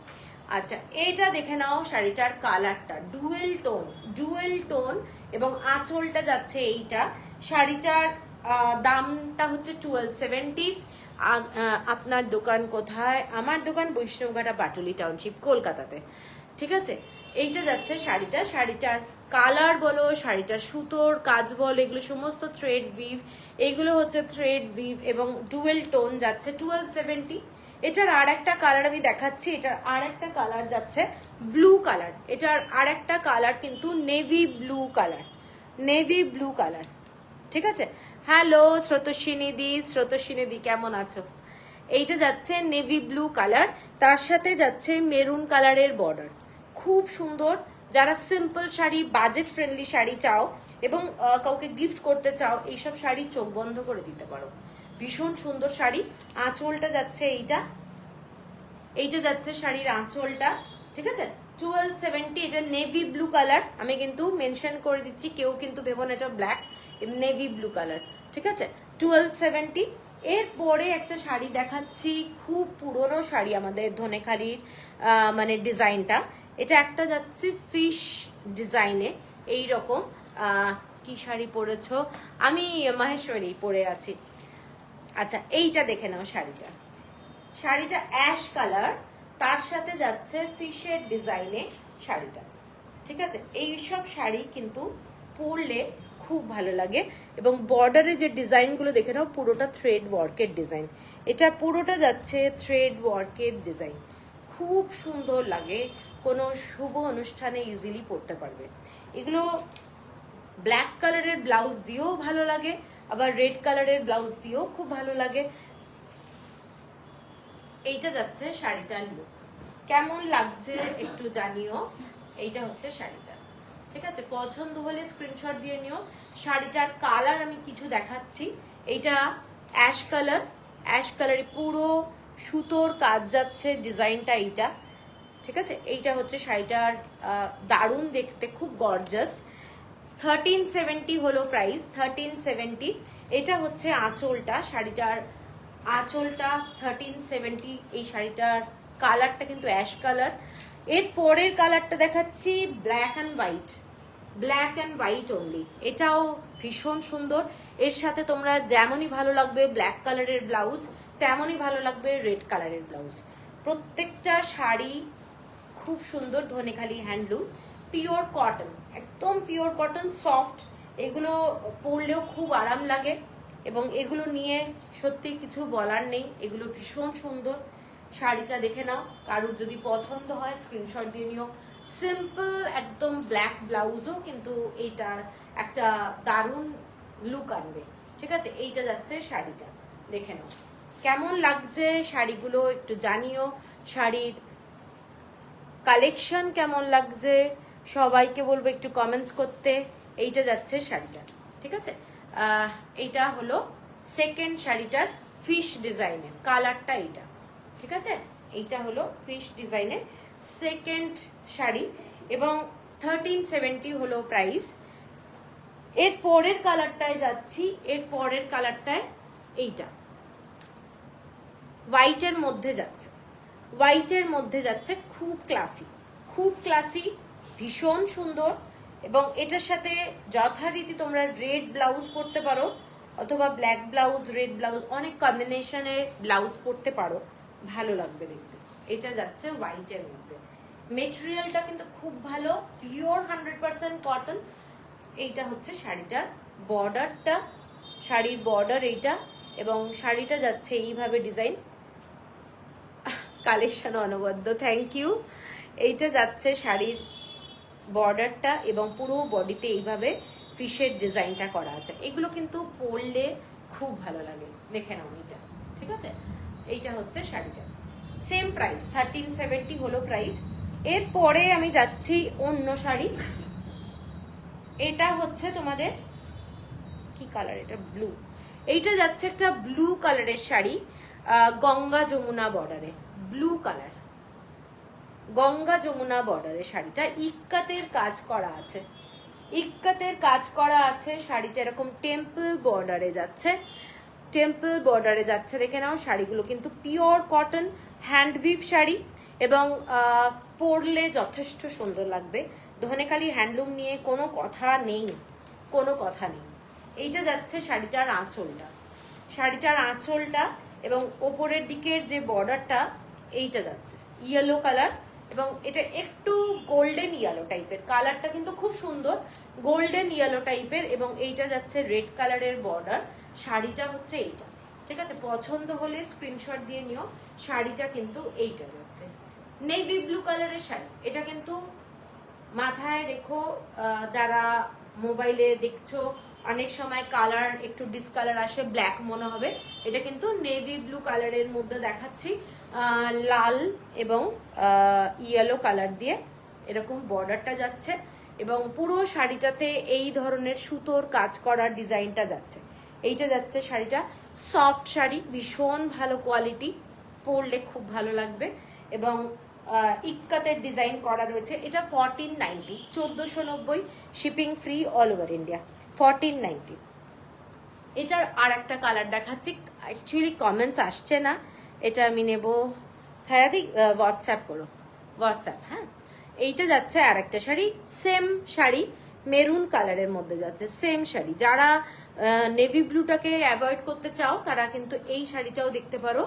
আচ্ছা এইটা দেখে নাও, শাড়িটার কালারটা ডুয়েল টোন এবং আঁচলটা যাচ্ছে এইটা। শাড়িটার দামটা হচ্ছে 1270। আপনার দোকান কোথায়? আমার দোকান বৈষ্ণবঘাটা পাটুলি টাউনশিপ, কলকাতাতে, ঠিক আছে। এইটা যাচ্ছে শাড়িটার কালার বলো, শাড়িটার সুতোর কাজ বলো, এগুলো সমস্ত থ্রেড ভিভ, এইগুলো হচ্ছে থ্রেড ভিভ এবং ডুয়েল টোন যাচ্ছে 1270। এটার আর একটা কালার আমি দেখাচ্ছি, এটার আর একটা কালার যাচ্ছে ব্লু কালার, এটার আর একটা কালার কিন্তু নেভি ব্লু কালার, ঠিক আছে। হ্যালো স্রোতস্বিনী দি কেমন আছো? এইটা যাচ্ছে নেভি ব্লু কালার, তার সাথে যাচ্ছে মেরুন কালারের বর্ডার, খুব সুন্দর। যারা simple sari, budget friendly sari চাও এবং কাউকে গিফট করতে চাও, এইসব শাড়ি চোখ বন্ধ করে দিতে পারো, ভীষণ সুন্দর শাড়ি। আঁচলটা যাচ্ছে এইটা যাচ্ছে শাড়ির আঁচলটা, ঠিক আছে, 1270। এটা নেভি ব্লু কালার, আমি কিন্তু মেনশন করে দিচ্ছি, কেউ কিন্তু ভেবো না এটা ব্ল্যাক, নেভি ব্লু কালার, ঠিক আছে, 1270। এরপরে একটা শাড়ি দেখাচ্ছি, খুব পুরনো শাড়ি আমাদের ধনেখালির, মানে ডিজাইনটা, এটা একটা যাচ্ছে ফিশ ডিজাইনে এইরকম। কি শাড়ি পরেছো? আমি মাহেশ্বরী পরে আছি। আচ্ছা এইটা দেখে নাও, শাড়িটা অ্যাশ কালার, তার সাথে যাচ্ছে ফিশের ডিজাইনে শাড়িটা, ঠিক আছে। এই সব শাড়ি কিন্তু পরলে খুব ভালো লাগে এবং বর্ডারে যে ডিজাইনগুলো দেখে নাও, পুরোটা থ্রেড ওয়ার্কের ডিজাইন, এটা পুরোটা যাচ্ছে থ্রেড ওয়ার্কের ডিজাইন, খুব সুন্দর লাগে, কোনো শুভ অনুষ্ঠানে ইজিলি পরতে পারবে। এগুলো ব্ল্যাক কালারের ব্লাউজ দিয়েও ভালো লাগে, আবার রেড কালারের ব্লাউজ দিয়েও খুব ভালো লাগে। এইটা যাচ্ছে শাড়িটার লুক, কেমন লাগছে একটু জানিও। এইটা হচ্ছে শাড়িটা, ঠিক আছে, পছন্দ হলে স্ক্রিনশট দিয়ে নিও। শাড়িটার কালার আমি কিছু দেখাচ্ছি, এইটা অ্যাশ কালারে পুরো সুতোর কাজ যাচ্ছে, ডিজাইনটা এইটা, ঠিক আছে। এইটা হচ্ছে শাড়িটার দারুণ দেখতে, খুব গর্জাস। 1370 হলো প্রাইস, 1370। এটা হচ্ছে আঁচলটা, শাড়িটার আঁচলটা 1370। এই শাড়িটার কালারটা কিন্তু অ্যাশ কালার। এর পরের কালারটা দেখাচ্ছি ব্ল্যাক অ্যান্ড হোয়াইট অনলি, এটাও ভীষণ সুন্দর। এর সাথে তোমরা যেমনই ভালো লাগবে ব্ল্যাক কালারের ব্লাউজ, তেমনই ভালো লাগবে রেড কালারের ব্লাউজ। প্রত্যেকটা শাড়ি খুব সুন্দর, ধনেখালি হ্যান্ডলুম, পিওর কটন, একদম পিওর কটন, সফট, এগুলো পরলেও খুব আরাম লাগে এবং এগুলো নিয়ে সত্যি কিছু বলার নেই, এগুলো ভীষণ সুন্দর। শাড়িটা দেখে নাও, কারুর যদি পছন্দ হয় স্ক্রিনশট দিয়ে নিও। সিম্পল একদম ব্ল্যাক ব্লাউজও কিন্তু এইটার একটা দারুণ লুক আনবে, ঠিক আছে। এইটা যাচ্ছে শাড়িটা, দেখে নাও কেমন লাগছে শাড়িগুলো একটু জানিও। শাড়ির কালেকশন কেমন লাগছে সবাইকে বলবো একটু কমেন্টস করতে। এইটা যাচ্ছে শাড়িটা, ঠিক আছে। এইটা হলো সেকেন্ড শাড়িটার ফিশ ডিজাইনের কালারটা, এইটা, ঠিক আছে। এইটা হলো ফিশ ডিজাইনের সেকেন্ড শাড়ি এবং 1370 হলো প্রাইস। এর পরের কালারটায় যাচ্ছি, এর পরের কালারটায় এইটা হোয়াইটের মধ্যে যাচ্ছে, হোয়াইটের মধ্যে যাচ্ছে, খুব ক্লাসি, খুব ক্লাসি, ভীষণ সুন্দর। এবং এটার সাথে যথারীতি তোমরা রেড ব্লাউজ পরতে পারো, অথবা ব্ল্যাক ব্লাউজ, রেড ব্লাউজ, অনেক কম্বিনেশনের ব্লাউজ পরতে পারো, ভালো লাগবে দেখতে। এটা যাচ্ছে হোয়াইটের মধ্যে। মেটেরিয়ালটা কিন্তু খুব ভালো, পিওর 100% কটন। এইটা হচ্ছে শাড়িটার বর্ডারটা, শাড়ির বর্ডার এইটা, এবং শাড়িটা যাচ্ছে এইভাবে ডিজাইন। কালেকশন অনবদ্য, থ্যাংক ইউ। এইটা যাচ্ছে শাড়ির বর্ডারটা, এবং পুরো বডিতে এইভাবে ফিশের ডিজাইনটা করা আছে। এগুলো কিন্তু পরলে খুব ভালো লাগে, দেখে নাও এটা, ঠিক আছে। এইটা হচ্ছে শাড়িটা, সেম প্রাইস 1370 হলো প্রাইস। এরপরে আমি যাচ্ছি অন্য শাড়ি। এটা হচ্ছে তোমাদের কি কালার, এটা ব্লু। এইটা যাচ্ছে একটা ব্লু কালারের শাড়ি, গঙ্গা যমুনা বর্ডারে, ব্লু কালার, গঙ্গা যমুনা বর্ডারে শাড়িটা। ইক্কাতের কাজ করা আছে, ইক্কাতের কাজ করা আছে। শাড়িটা এরকম টেম্পল বর্ডারে যাচ্ছে, টেম্পল বর্ডারে যাচ্ছে, দেখে নাও। শাড়িগুলো কিন্তু পিওর কটন হ্যান্ডউইভ শাড়ি, এবং পরলে যথেষ্ট সুন্দর লাগবে। ধনেখালি হ্যান্ডলুম নিয়ে কোনো কথা নেই, কোনো কথা নেই। এইটা যাচ্ছে শাড়িটার আঁচলটা, শাড়িটার আঁচলটা, এবং ওপরের দিকের যে বর্ডারটা এইটা যাচ্ছে ইয়েলো কালার, এবং এটা একটু গোল্ডেন ইয়েলো টাইপের, কালারটা কিন্তু খুব সুন্দর, গোল্ডেন ইয়েলো টাইপের। এবং এইটা যাচ্ছে রেড কালারের বর্ডার। শাড়িটা হচ্ছে এইটা, ঠিক আছে। পছন্দ হলে স্ক্রিনশট দিয়ে নিও। শাড়িটা কিন্তু এইটা যাচ্ছে নেভি ব্লু কালারের শাড়ি। এটা কিন্তু মাথায় রেখো, যারা মোবাইলে দেখছো অনেক সময় কালার একটু ডিসকালার আসে, ব্ল্যাক মনে হবে। এটা কিন্তু নেভি ব্লু কালারের মধ্যে দেখাচ্ছি, লাল এবং ইয়েলো কালার দিয়ে এরকম বর্ডারটা যাচ্ছে, এবং পুরো শাড়িটাতে এই ধরনের সুতোর কাজ করা ডিজাইনটা যাচ্ছে। এইটা যাচ্ছে শাড়িটা, সফট শাড়ি, ভীষণ ভালো কোয়ালিটি, পরলে খুব ভালো লাগবে। এবং ইক্কাতের ডিজাইন করা রয়েছে। এটা 1490, 1490, shipping free all over India, 1490। এটার আর একটা কালার দেখাচ্ছি, অ্যাকচুয়ালি কমেন্টস আসছে না, এটা আমি নেব। ছায়াদি হোয়াটসঅ্যাপ করো, হোয়াটসঅ্যাপ, হ্যাঁ। এইটা যাচ্ছে আর একটা শাড়ি, সেম শাড়ি, মেরুন কালারের মধ্যে যাচ্ছে, সেম শাড়ি। যারা নেভি ব্লুটাকে অ্যাভয়েড করতে চাও তারা কিন্তু এই শাড়িটাও দেখতে পারো।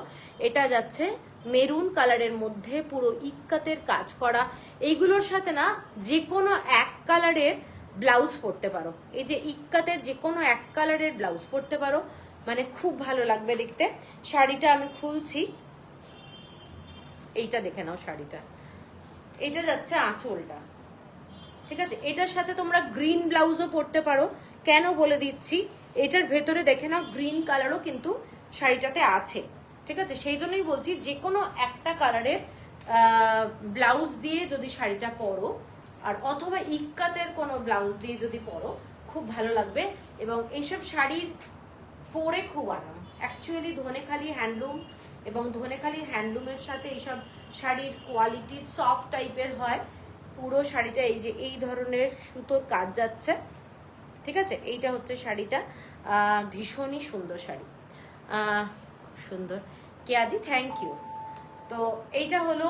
এটা যাচ্ছে মেরুন কালারের মধ্যে, পুরো ইক্কাতের কাজ করা। এইগুলোর সাথে না যে কোনো এক কালারের ব্লাউজ পরতে পারো, এই যে ইক্কাতের যে কোনো এক কালারের ব্লাউজ পরতে পারো, মানে খুব ভালো লাগবে দেখতে। শাড়িটা আমি খুলছি, এইটা দেখে নাও শাড়িটা। এটা যাচ্ছে আঁচলটা, ঠিক আছে। এটার সাথে তোমরা গ্রিন ব্লাউজও পরতে পারো, কেন বলে দিচ্ছি। এটার ভেতরে দেখে নাও গ্রিন কালারও কিন্তু শাড়িটাতে আছে, ঠিক আছে। সেই জন্যই বলছি যে কোনো একটা কালারের ব্লাউজ দিয়ে যদি শাড়িটা পরো, আর অথবা ইক্কাতের কোনো ব্লাউজ দিয়ে যদি পরো, খুব ভালো লাগবে। এবং এইসব শাড়ির পরে খুব আরাম। অ্যাকচুয়ালি ধনেখালি হ্যান্ডলুম, এবং ধনেখালি হ্যান্ডলুমের সাথে এইসব শাড়ির কোয়ালিটি সফট টাইপের হয়। পুরো শাড়িটা এই যে এই ধরনের সুতোর কাজ যাচ্ছে, ঠিক আছে। এইটা হচ্ছে শাড়িটা, ভীষণই সুন্দর শাড়ি, খুব সুন্দর। কেয়াদি, থ্যাংক ইউ। তো এইটা হলো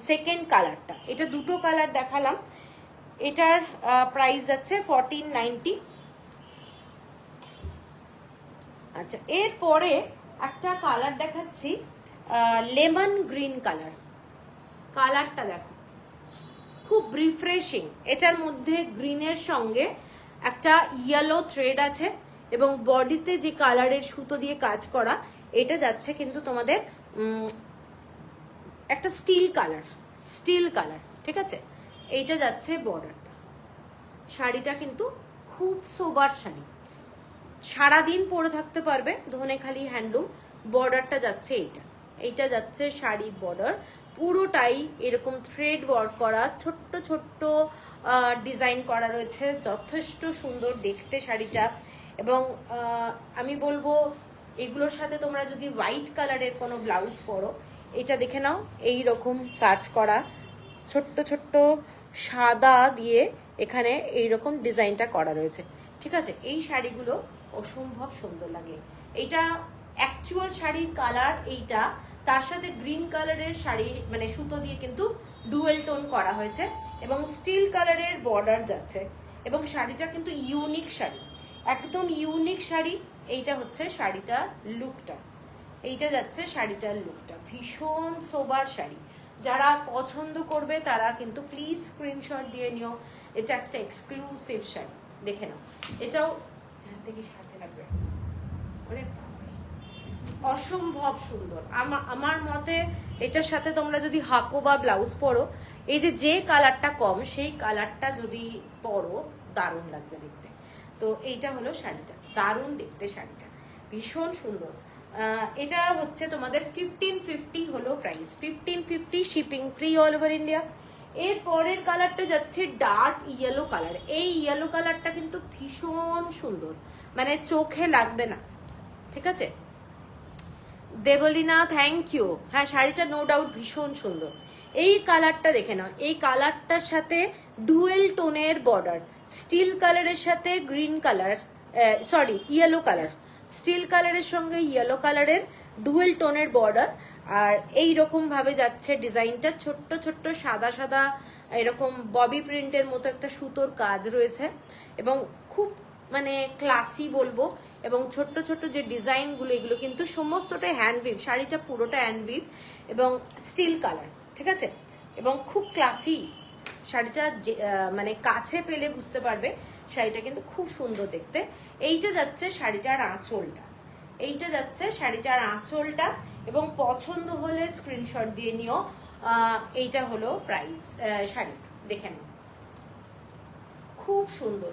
সেকেন্ড কালারটা। এটা দুটো কালার দেখালাম। এটার প্রাইস যাচ্ছে 1490। আচ্ছা, এরপরে একটা কালার দেখাচ্ছি, লেমন গ্রিন কালার। কালারটা দেখো, খুব রিফ্রেশিং। এটার মধ্যে গ্রিনের সঙ্গে একটা ইয়েলো থ্রেড আছে, এবং বডিতে যে কালারের সুতো দিয়ে কাজ করা, এটা যাচ্ছে কিন্তু তোমাদের একটা স্টিল কালার, স্টিল কালার, ঠিক আছে। এইটা যাচ্ছে বর্ডারটা। শাড়িটা কিন্তু খুব সোবার শাড়ি, সারাদিন পরে থাকতে পারবে। ধনেখালি হ্যান্ডলুম, বর্ডারটা যাচ্ছে এইটা, এইটা যাচ্ছে শাড়ির বর্ডার। পুরোটাই এরকম থ্রেড ওয়ার্ক করা, ছোট্ট ছোট্ট ডিজাইন করা রয়েছে, যথেষ্ট সুন্দর দেখতে শাড়িটা। এবং আমি বলবো এগুলোর সাথে তোমরা যদি হোয়াইট কালারের কোনো ব্লাউজ পরো, এটা দেখে নাও, এই রকম কাজ করা, ছোট্ট ছোট্ট সাদা দিয়ে এখানে এই রকম ডিজাইনটা করা রয়েছে, ঠিক আছে। এই শাড়িগুলো অসম্ভব সুন্দর লাগে। এইটা অ্যাকচুয়াল শাড়ির কালার এইটা, তার সাথে গ্রিন কালারের শাড়ি মানে সুতো দিয়ে কিন্তু ডুয়েল টোন করা হয়েছে এবং স্টিল কালারের বর্ডার যাচ্ছে এবং শাড়িটা কিন্তু ইউনিক শাড়ি, একদম ইউনিক শাড়ি। এইটা হচ্ছে শাড়িটার লুকটা, এইটা যাচ্ছে শাড়িটার লুকটা, ভীষণ সোবার শাড়ি। যারা পছন্দ করবে তারা কিন্তু প্লিজ স্ক্রিনশট দিয়ে নিও। এটা একটা এক্সক্লুসিভ শাড়ি, দেখে নাও। এটাও দেখি সাথে লাগবে, অসম্ভব সুন্দর। আমার মতে এটার সাথে তোমরা যদি হাকো বা ব্লাউজ পরো, এই যে কালারটা কম সেই কালারটা যদি পরো দারুণ লাগবে দেখতে। তো এইটা হলো শাড়িটা, দারুণ দেখতে শাড়িটা, ভীষণ সুন্দর। এটা হচ্ছে তোমাদের 1550 হলো price, 1550, shipping free all over India. এর পরের কালারটা যাচ্ছে ডার্ক ইয়েলো কালার। এই ইয়েলো কালারটা কিন্তু ভীষণ সুন্দর, মানে চোখে লাগবে না, ঠিক আছে। Debolina thank you. হ্যাঁ, শাড়িটা নো ডাউট ভীষণ সুন্দর। এই কালারটা দেখে নাও, এই কালারটার সাথে ডুয়েল টোনের বর্ডার, স্টিল কালারের সাথে green colour, sorry yellow colour, steel কালারের সঙ্গে ইয়েলো কালারের ডুয়েল টোনের বর্ডার। আর এই রকম ভাবে যাচ্ছে ডিজাইনটা, ছোট্ট ছোট্ট সাদা সাদা এরকম ববি প্রিন্টের মতো একটা সুতোর কাজ রয়েছে এবং খুব মানে ক্লাসি বলবো। এবং ছোট্ট ছোট্ট যে ডিজাইনগুলো এগুলো কিন্তু সমস্তটাই হ্যান্ডউইভ, শাড়িটা পুরোটা হ্যান্ডউইভ এবং স্টিল কালার, ঠিক আছে। এবং খুব ক্লাসি শাড়িটা, মানে কাছে পেলে বুঝতে পারবে শাড়িটা কিন্তু খুব সুন্দর দেখতে। এইটা যাচ্ছে শাড়িটার আঁচলটা, এইটা যাচ্ছে শাড়িটার আঁচলটা এবং পছন্দ হলে স্ক্রিনশট দিয়ে নিও। এইটা হলো প্রাইস, শাড়ি দেখে নাও, খুব সুন্দর,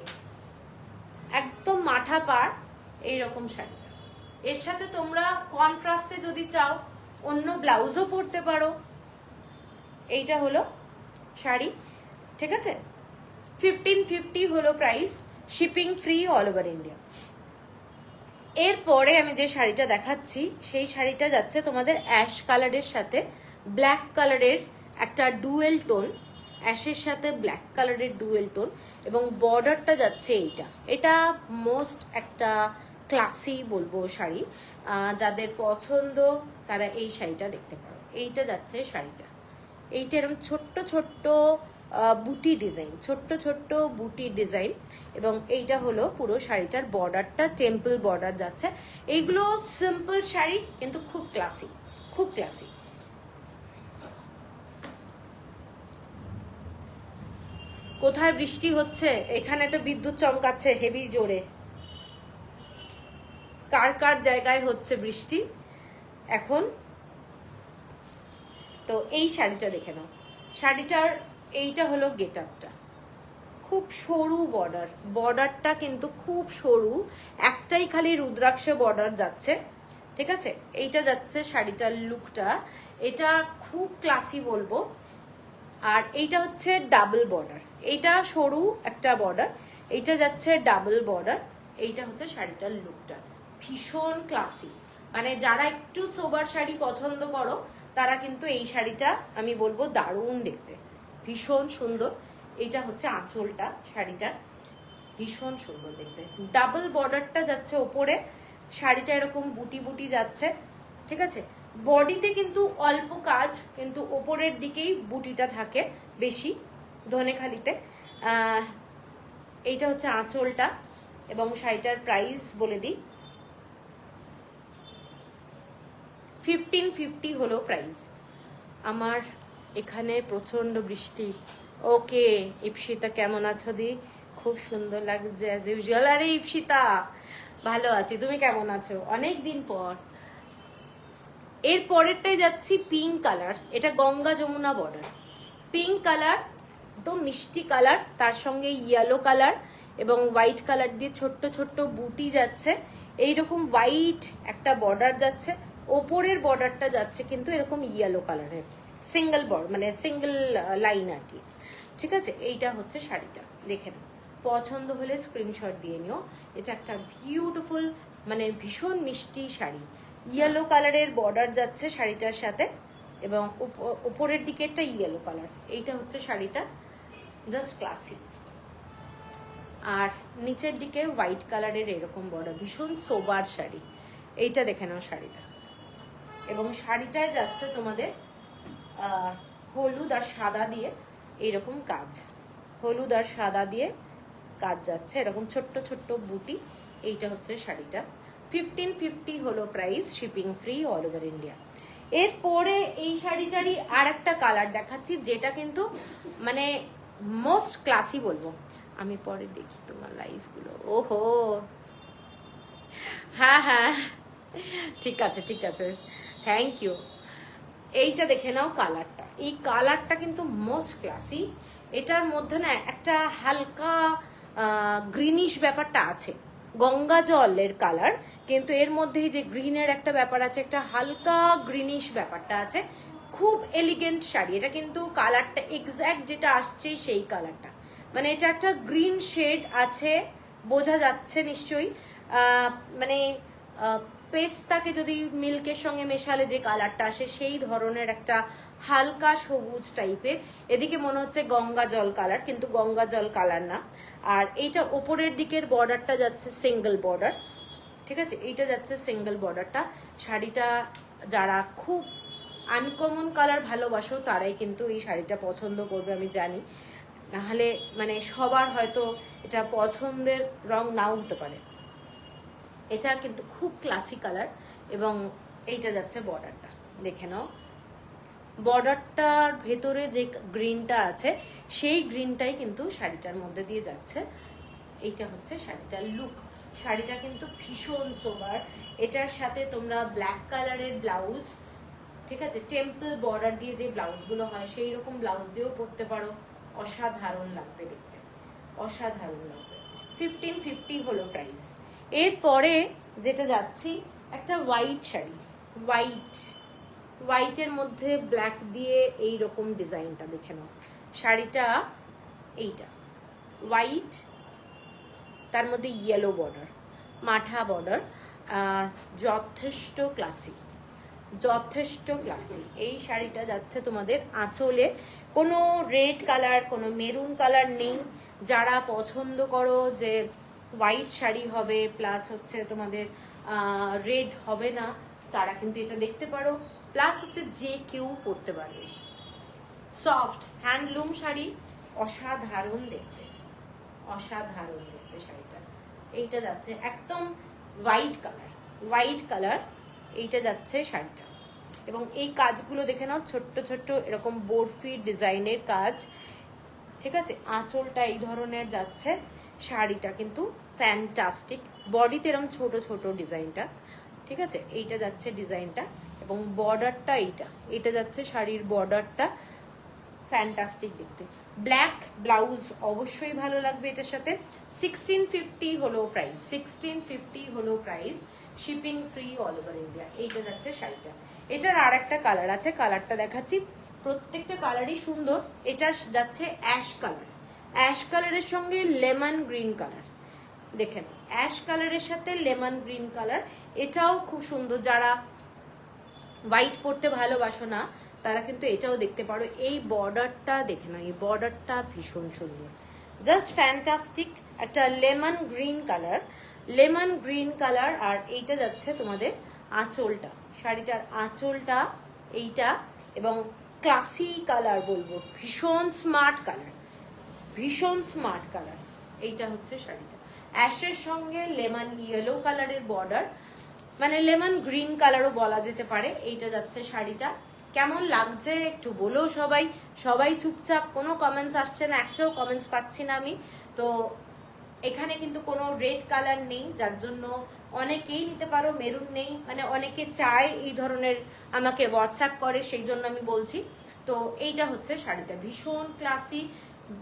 একদম মাথা পার এইরকম শাড়িটা। এর সাথে তোমরা কন্ট্রাস্টে যদি চাও অন্য ব্লাউজও পরতে পারো। এইটা হলো শাড়ি, ঠিক আছে। 1550 হলো price, shipping free all over India. এরপরে আমি যে শাড়িটা দেখাচ্ছি সেই শাড়িটা যাচ্ছে তোমাদের অ্যাশ কালারের সাথে ব্ল্যাক কালারের একটা ডুয়েল টোন, অ্যাশের সাথে ব্ল্যাক কালারের ডুয়েল টোন এবং বর্ডারটা যাচ্ছে এইটা। এটা মোস্ট একটা ক্লাসি বলবো শাড়ি, যাদের পছন্দ তারা এই শাড়িটা দেখতে পারো। এইটা যাচ্ছে শাড়িটা, এইটা এরকম ছোট্ট ছোট্ট বুটি ডিজাইন, ছোট্ট ছোট্ট বুটি ডিজাইন এবং এইটা হলো পুরো শাড়িটার বর্ডারটা, টেম্পল বর্ডার যাচ্ছে। এইগুলো সিম্পল শাড়ি কিন্তু খুব ক্লাসি, খুব ক্লাসি। কোথায় বৃষ্টি হচ্ছে? এখানে তো বিদ্যুৎ চমকাচ্ছে হেভি জোরে। কার কার জায়গায় হচ্ছে বৃষ্টি এখন? তো এই শাড়িটা দেখে নাও, শাড়িটার এইটা হলো গেট আপটা, খুব সরু বর্ডার, বর্ডারটা কিন্তু খুব সরু, একটাই খালি রুদ্রাক্ষে বর্ডার যাচ্ছে, ঠিক আছে। এইটা যাচ্ছে শাড়িটার লুকটা, এটা খুব ক্লাসি বলবো। আর এইটা হচ্ছে ডাবল বর্ডার, এইটা সরু একটা বর্ডার, এইটা যাচ্ছে ডাবল বর্ডার। এইটা হচ্ছে শাড়িটার লুকটা, ভীষণ ক্লাসি। মানে যারা একটু সোবার শাড়ি পছন্দ করো তারা কিন্তু এই শাড়িটা আমি বলবো দারুণ দেখতে, ভীষণ সুন্দর। এইটা হচ্ছে আঁচলটা শাড়িটার, ভীষণ সুন্দর দেখতে। ডাবল বর্ডারটা যাচ্ছে ওপরে, শাড়িটা এরকম বুটি বুটি যাচ্ছে, ঠিক আছে। বডিতে কিন্তু অল্প কাজ, কিন্তু ওপরের দিকেই বুটিটা থাকে বেশি ধনেখালিতে। এইটা হচ্ছে আঁচলটা এবং শাড়িটার প্রাইস বলে দিই, 1550 হলো প্রাইস। আমার এখানে প্রচন্ড বৃষ্টি। ওকে ইপসিতা, কেমন আছো দি? খুব সুন্দর লাগছে অ্যাজ ইউজুয়াল। আরে ইপসিতা ভালো আছি, তুমি কেমন আছো? অনেক দিন পর। এর পরেরটাই যাচ্ছি পিঙ্ক কালার, এটা Ganga Jamuna border, pink colour, তো মিষ্টি কালার, তার সঙ্গে ইয়েলো কালার এবং হোয়াইট কালার দিয়ে ছোট্ট ছোট্ট বুটি যাচ্ছে। এইরকম হোয়াইট একটা বর্ডার যাচ্ছে, ওপরের বর্ডারটা যাচ্ছে কিন্তু এরকম ইয়েলো কালারের, সিঙ্গেল বর্ডার মানে সিঙ্গেল লাইন আর কি, ঠিক আছে। এইটা হচ্ছে শাড়িটা, দেখে নাও, পছন্দ হলে স্ক্রিনশট দিয়ে নিও। এটা একটা বিউটিফুল মানে ভীষণ মিষ্টি শাড়ি, ইয়েলো কালারের বর্ডার যাচ্ছে শাড়িটার সাথে এবং উপরের দিকে একটা ইয়েলো কালার। এইটা হচ্ছে শাড়িটা, জাস্ট ক্লাসি। আর নিচের দিকে হোয়াইট কালারের এরকম বর্ডার, ভীষণ সোবার শাড়ি। এইটা দেখে নাও শাড়িটা, এবং শাড়িটায় যাচ্ছে তোমাদের হলুদ আর সাদা দিয়ে এইরকম কাজ, হলুদ আর সাদা দিয়ে কাজ যাচ্ছে, এরকম ছোট্ট ছোট্ট বুটি। এইটা হচ্ছে শাড়িটা। 1550 হলো price, shipping free all over India. এরপরে এই শাড়িটারই আর একটা কালার দেখাচ্ছি, যেটা কিন্তু মানে মোস্ট ক্লাসি বলবো। আমি পরে দেখি তোমার লাইভগুলো। ওহো, হ্যাঁ হ্যাঁ, ঠিক আছে ঠিক আছে, থ্যাংক ইউ। এইটা দেখে নাও কালারটা, এই কালারটা কিন্তু মোস্ট ক্লাসি। এটার মধ্যে না একটা হালকা গ্রিনিশ ব্যাপারটা আছে, গঙ্গা জলের কালার, কিন্তু এর মধ্যেই যে গ্রিনের একটা ব্যাপার আছে, একটা হালকা গ্রিনিশ ব্যাপারটা আছে। খুব এলিগেন্ট শাড়ি এটা, কিন্তু কালারটা এক্স্যাক্ট যেটা আসছে সেই কালারটা, মানে এটা একটা গ্রিন শেড আছে, বোঝা যাচ্ছে নিশ্চয়ই। মানে পেস্তাকে যদি মিল্কের সঙ্গে মেশালে যে কালারটা আসে সেই ধরনের একটা হালকা সবুজ টাইপের। এদিকে মনে হচ্ছে গঙ্গা জল কালার, কিন্তু গঙ্গা জল কালার না। আর এইটা ওপরের দিকের বর্ডারটা যাচ্ছে সিঙ্গেল বর্ডার, ঠিক আছে, এইটা যাচ্ছে সিঙ্গেল বর্ডারটা। শাড়িটা যারা খুব আনকমন কালার ভালোবাসো তারাই কিন্তু এই শাড়িটা পছন্দ করবে, আমি জানি। নাহলে মানে সবার হয়তো এটা পছন্দের রং নাও হতে পারে। এটা কিন্তু খুব ক্লাসি কালার, এবং এইটা যাচ্ছে বর্ডারটা, দেখে নাও। বর্ডারটার ভেতরে যে গ্রিনটা আছে সেই গ্রিনটাই কিন্তু শাড়িটার মধ্যে দিয়ে যাচ্ছে। এইটা হচ্ছে শাড়িটার লুক। শাড়িটা কিন্তু ভীষণ সোবার। এটার সাথে তোমরা ব্ল্যাক কালারের ব্লাউজ, ঠিক আছে, টেম্পল বর্ডার দিয়ে যে ব্লাউজগুলো হয় সেই রকম ব্লাউজ দিয়েও পরতে পারো, অসাধারণ লাগবে দেখতে, অসাধারণ লাগবে। 1550 হলো প্রাইস। এরপরে যেটা যাচ্ছি একটা হোয়াইট শাড়ি, হোয়াইটের মধ্যে ব্ল্যাক দিয়ে এই রকম ডিজাইনটা দেখে নাও। শাড়িটা এইটা হোয়াইট, তার মধ্যে ইয়েলো বর্ডার, মাঠা বর্ডার, যথেষ্ট ক্লাসি, যথেষ্ট ক্লাসি। এই শাড়িটা যাচ্ছে তোমাদের আঁচলে, কোনো রেড কালার, কোনো মেরুন কালার নেই। যারা পছন্দ করো যে হোয়াইট শাড়ি হবে প্লাস হচ্ছে তোমাদের রেড হবে না, তারা কিন্তু এটা দেখতে পারো। প্লাস হচ্ছে যে কেউ পরতে পারবে, সফট হ্যান্ডলুম শাড়ি, অসাধারণ দেখতে, অসাধারণ দেখতে শাড়িটা। এইটা যাচ্ছে একদম হোয়াইট কালার, হোয়াইট কালার, এইটা যাচ্ছে শাড়িটা। এবং এই কাজগুলো দেখে নাও, ছোট্ট ছোট্ট এরকম বরফি ডিজাইনের কাজ, ঠিক আছে। আঁচলটা এই ধরনের যাচ্ছে, শাড়িটা কিন্তু ফ্যান্টাস্টিক। বডিতে এরকম ছোট ছোট ডিজাইনটা, ঠিক আছে, এইটা যাচ্ছে ডিজাইনটা, এবং বর্ডারটা এইটা যাচ্ছে শাড়ির বর্ডারটা, ফ্যান্টাস্টিক দেখতে। ব্ল্যাক ব্লাউজ অবশ্যই ভালো লাগবে এটার সাথে। 1650 হলো প্রাইস, 1650 হলো price, shipping free all over India. এইটা যাচ্ছে শাড়িটা। এটার আর একটা কালার আছে, কালারটা দেখাচ্ছি। প্রত্যেকটা কালারই সুন্দর। এটা যাচ্ছে অ্যাশ কালার, অ্যাশ কালারের সঙ্গে লেমন গ্রিন কালার, দেখেন অ্যাশ কালারের সাথে লেমন গ্রিন কালার, এটাও খুব সুন্দর। যারা হোয়াইট পরতে ভালোবাসো না তারা কিন্তু এটাও দেখতে পারো। এই বর্ডারটা দেখে না, এই বর্ডারটা ভীষণ সুন্দর, জাস্ট ফ্যান্টাস্টিক। একটা lemon green colour, lemon green colour. আর এইটা যাচ্ছে তোমাদের আঁচলটা, শাড়িটার আঁচলটা এইটা, এবং ক্লাসি কালার বলবো, ভীষণ স্মার্ট কালার, ভীষণ স্মার্ট কালার। এইটা হচ্ছে শাড়িটা, অ্যাশের সঙ্গে লেমন ইয়েলো কালারের বর্ডার, মানে লেমন গ্রিন কালারও বলা যেতে পারে। এইটা যাচ্ছে শাড়িটা। কেমন লাগছে একটু বলো সবাই, সবাই চুপচাপ, কোনো কমেন্টস আসছে না, একটাও কমেন্টস পাচ্ছি না আমি। তো এখানে কিন্তু কোনো রেড কালার নেই, যার জন্য অনেকেই নিতে পারো, মেরুন নেই, মানে অনেকে চায় এই ধরনের, আমাকে হোয়াটসঅ্যাপ করে, সেই জন্য আমি বলছি। তো এইটা হচ্ছে শাড়িটা, ভীষণ ক্লাসি,